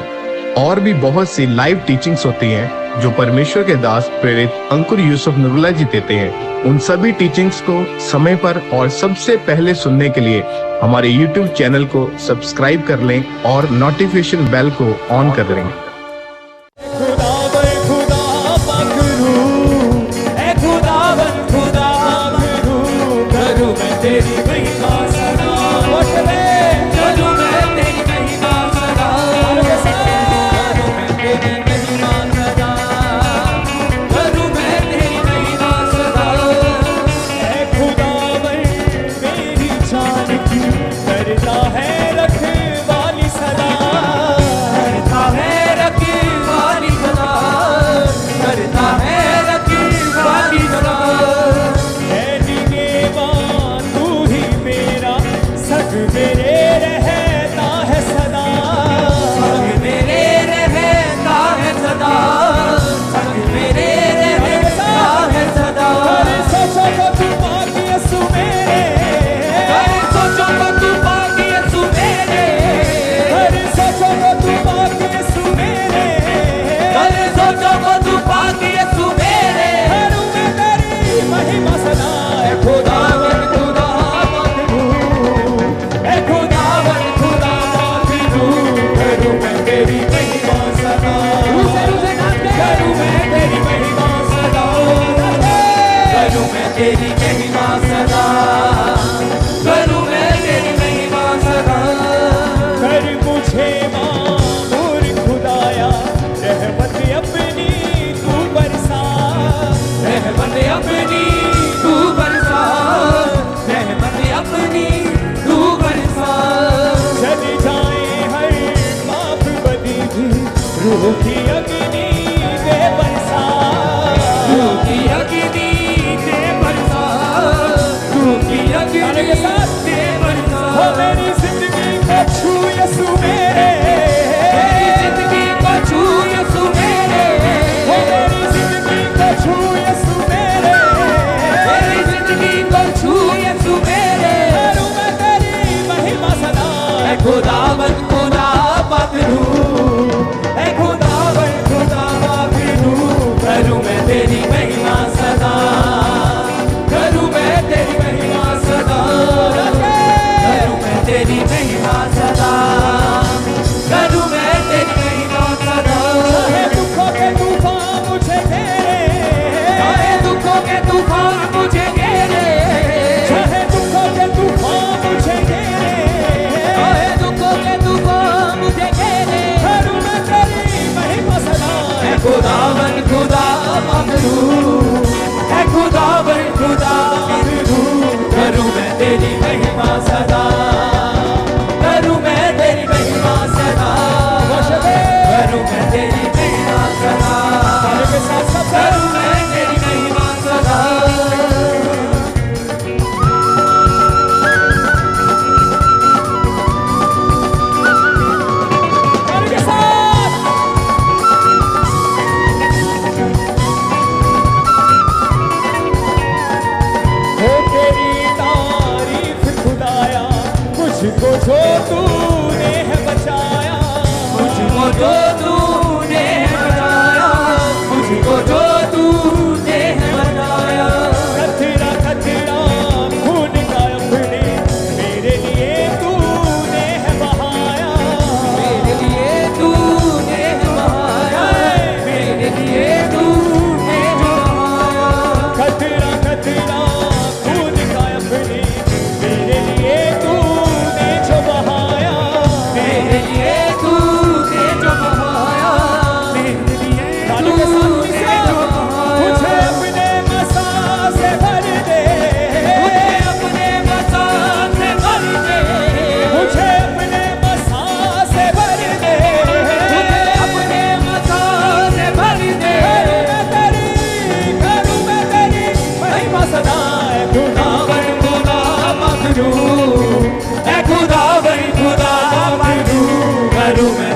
और भी बहुत सी लाइव टीचिंग्स होती हैं जो परमेश्वर के दास प्रेरित अंकुर यूसुफ नूरुल्लाह जी देते हैं। उन सभी टीचिंग्स को समय पर और सबसे पहले सुनने के लिए हमारे YouTube चैनल को सब्सक्राइब कर लें और नोटिफिकेशन बेल को ऑन कर दें।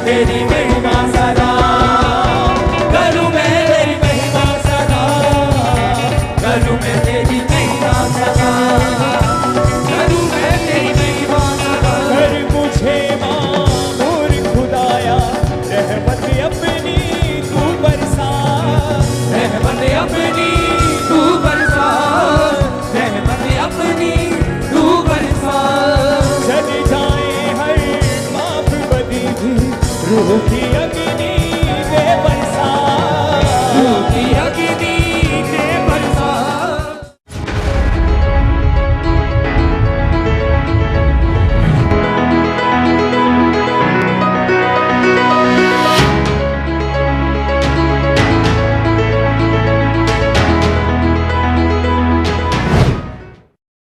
तेरी महिमा सदा करूं मैं झूठी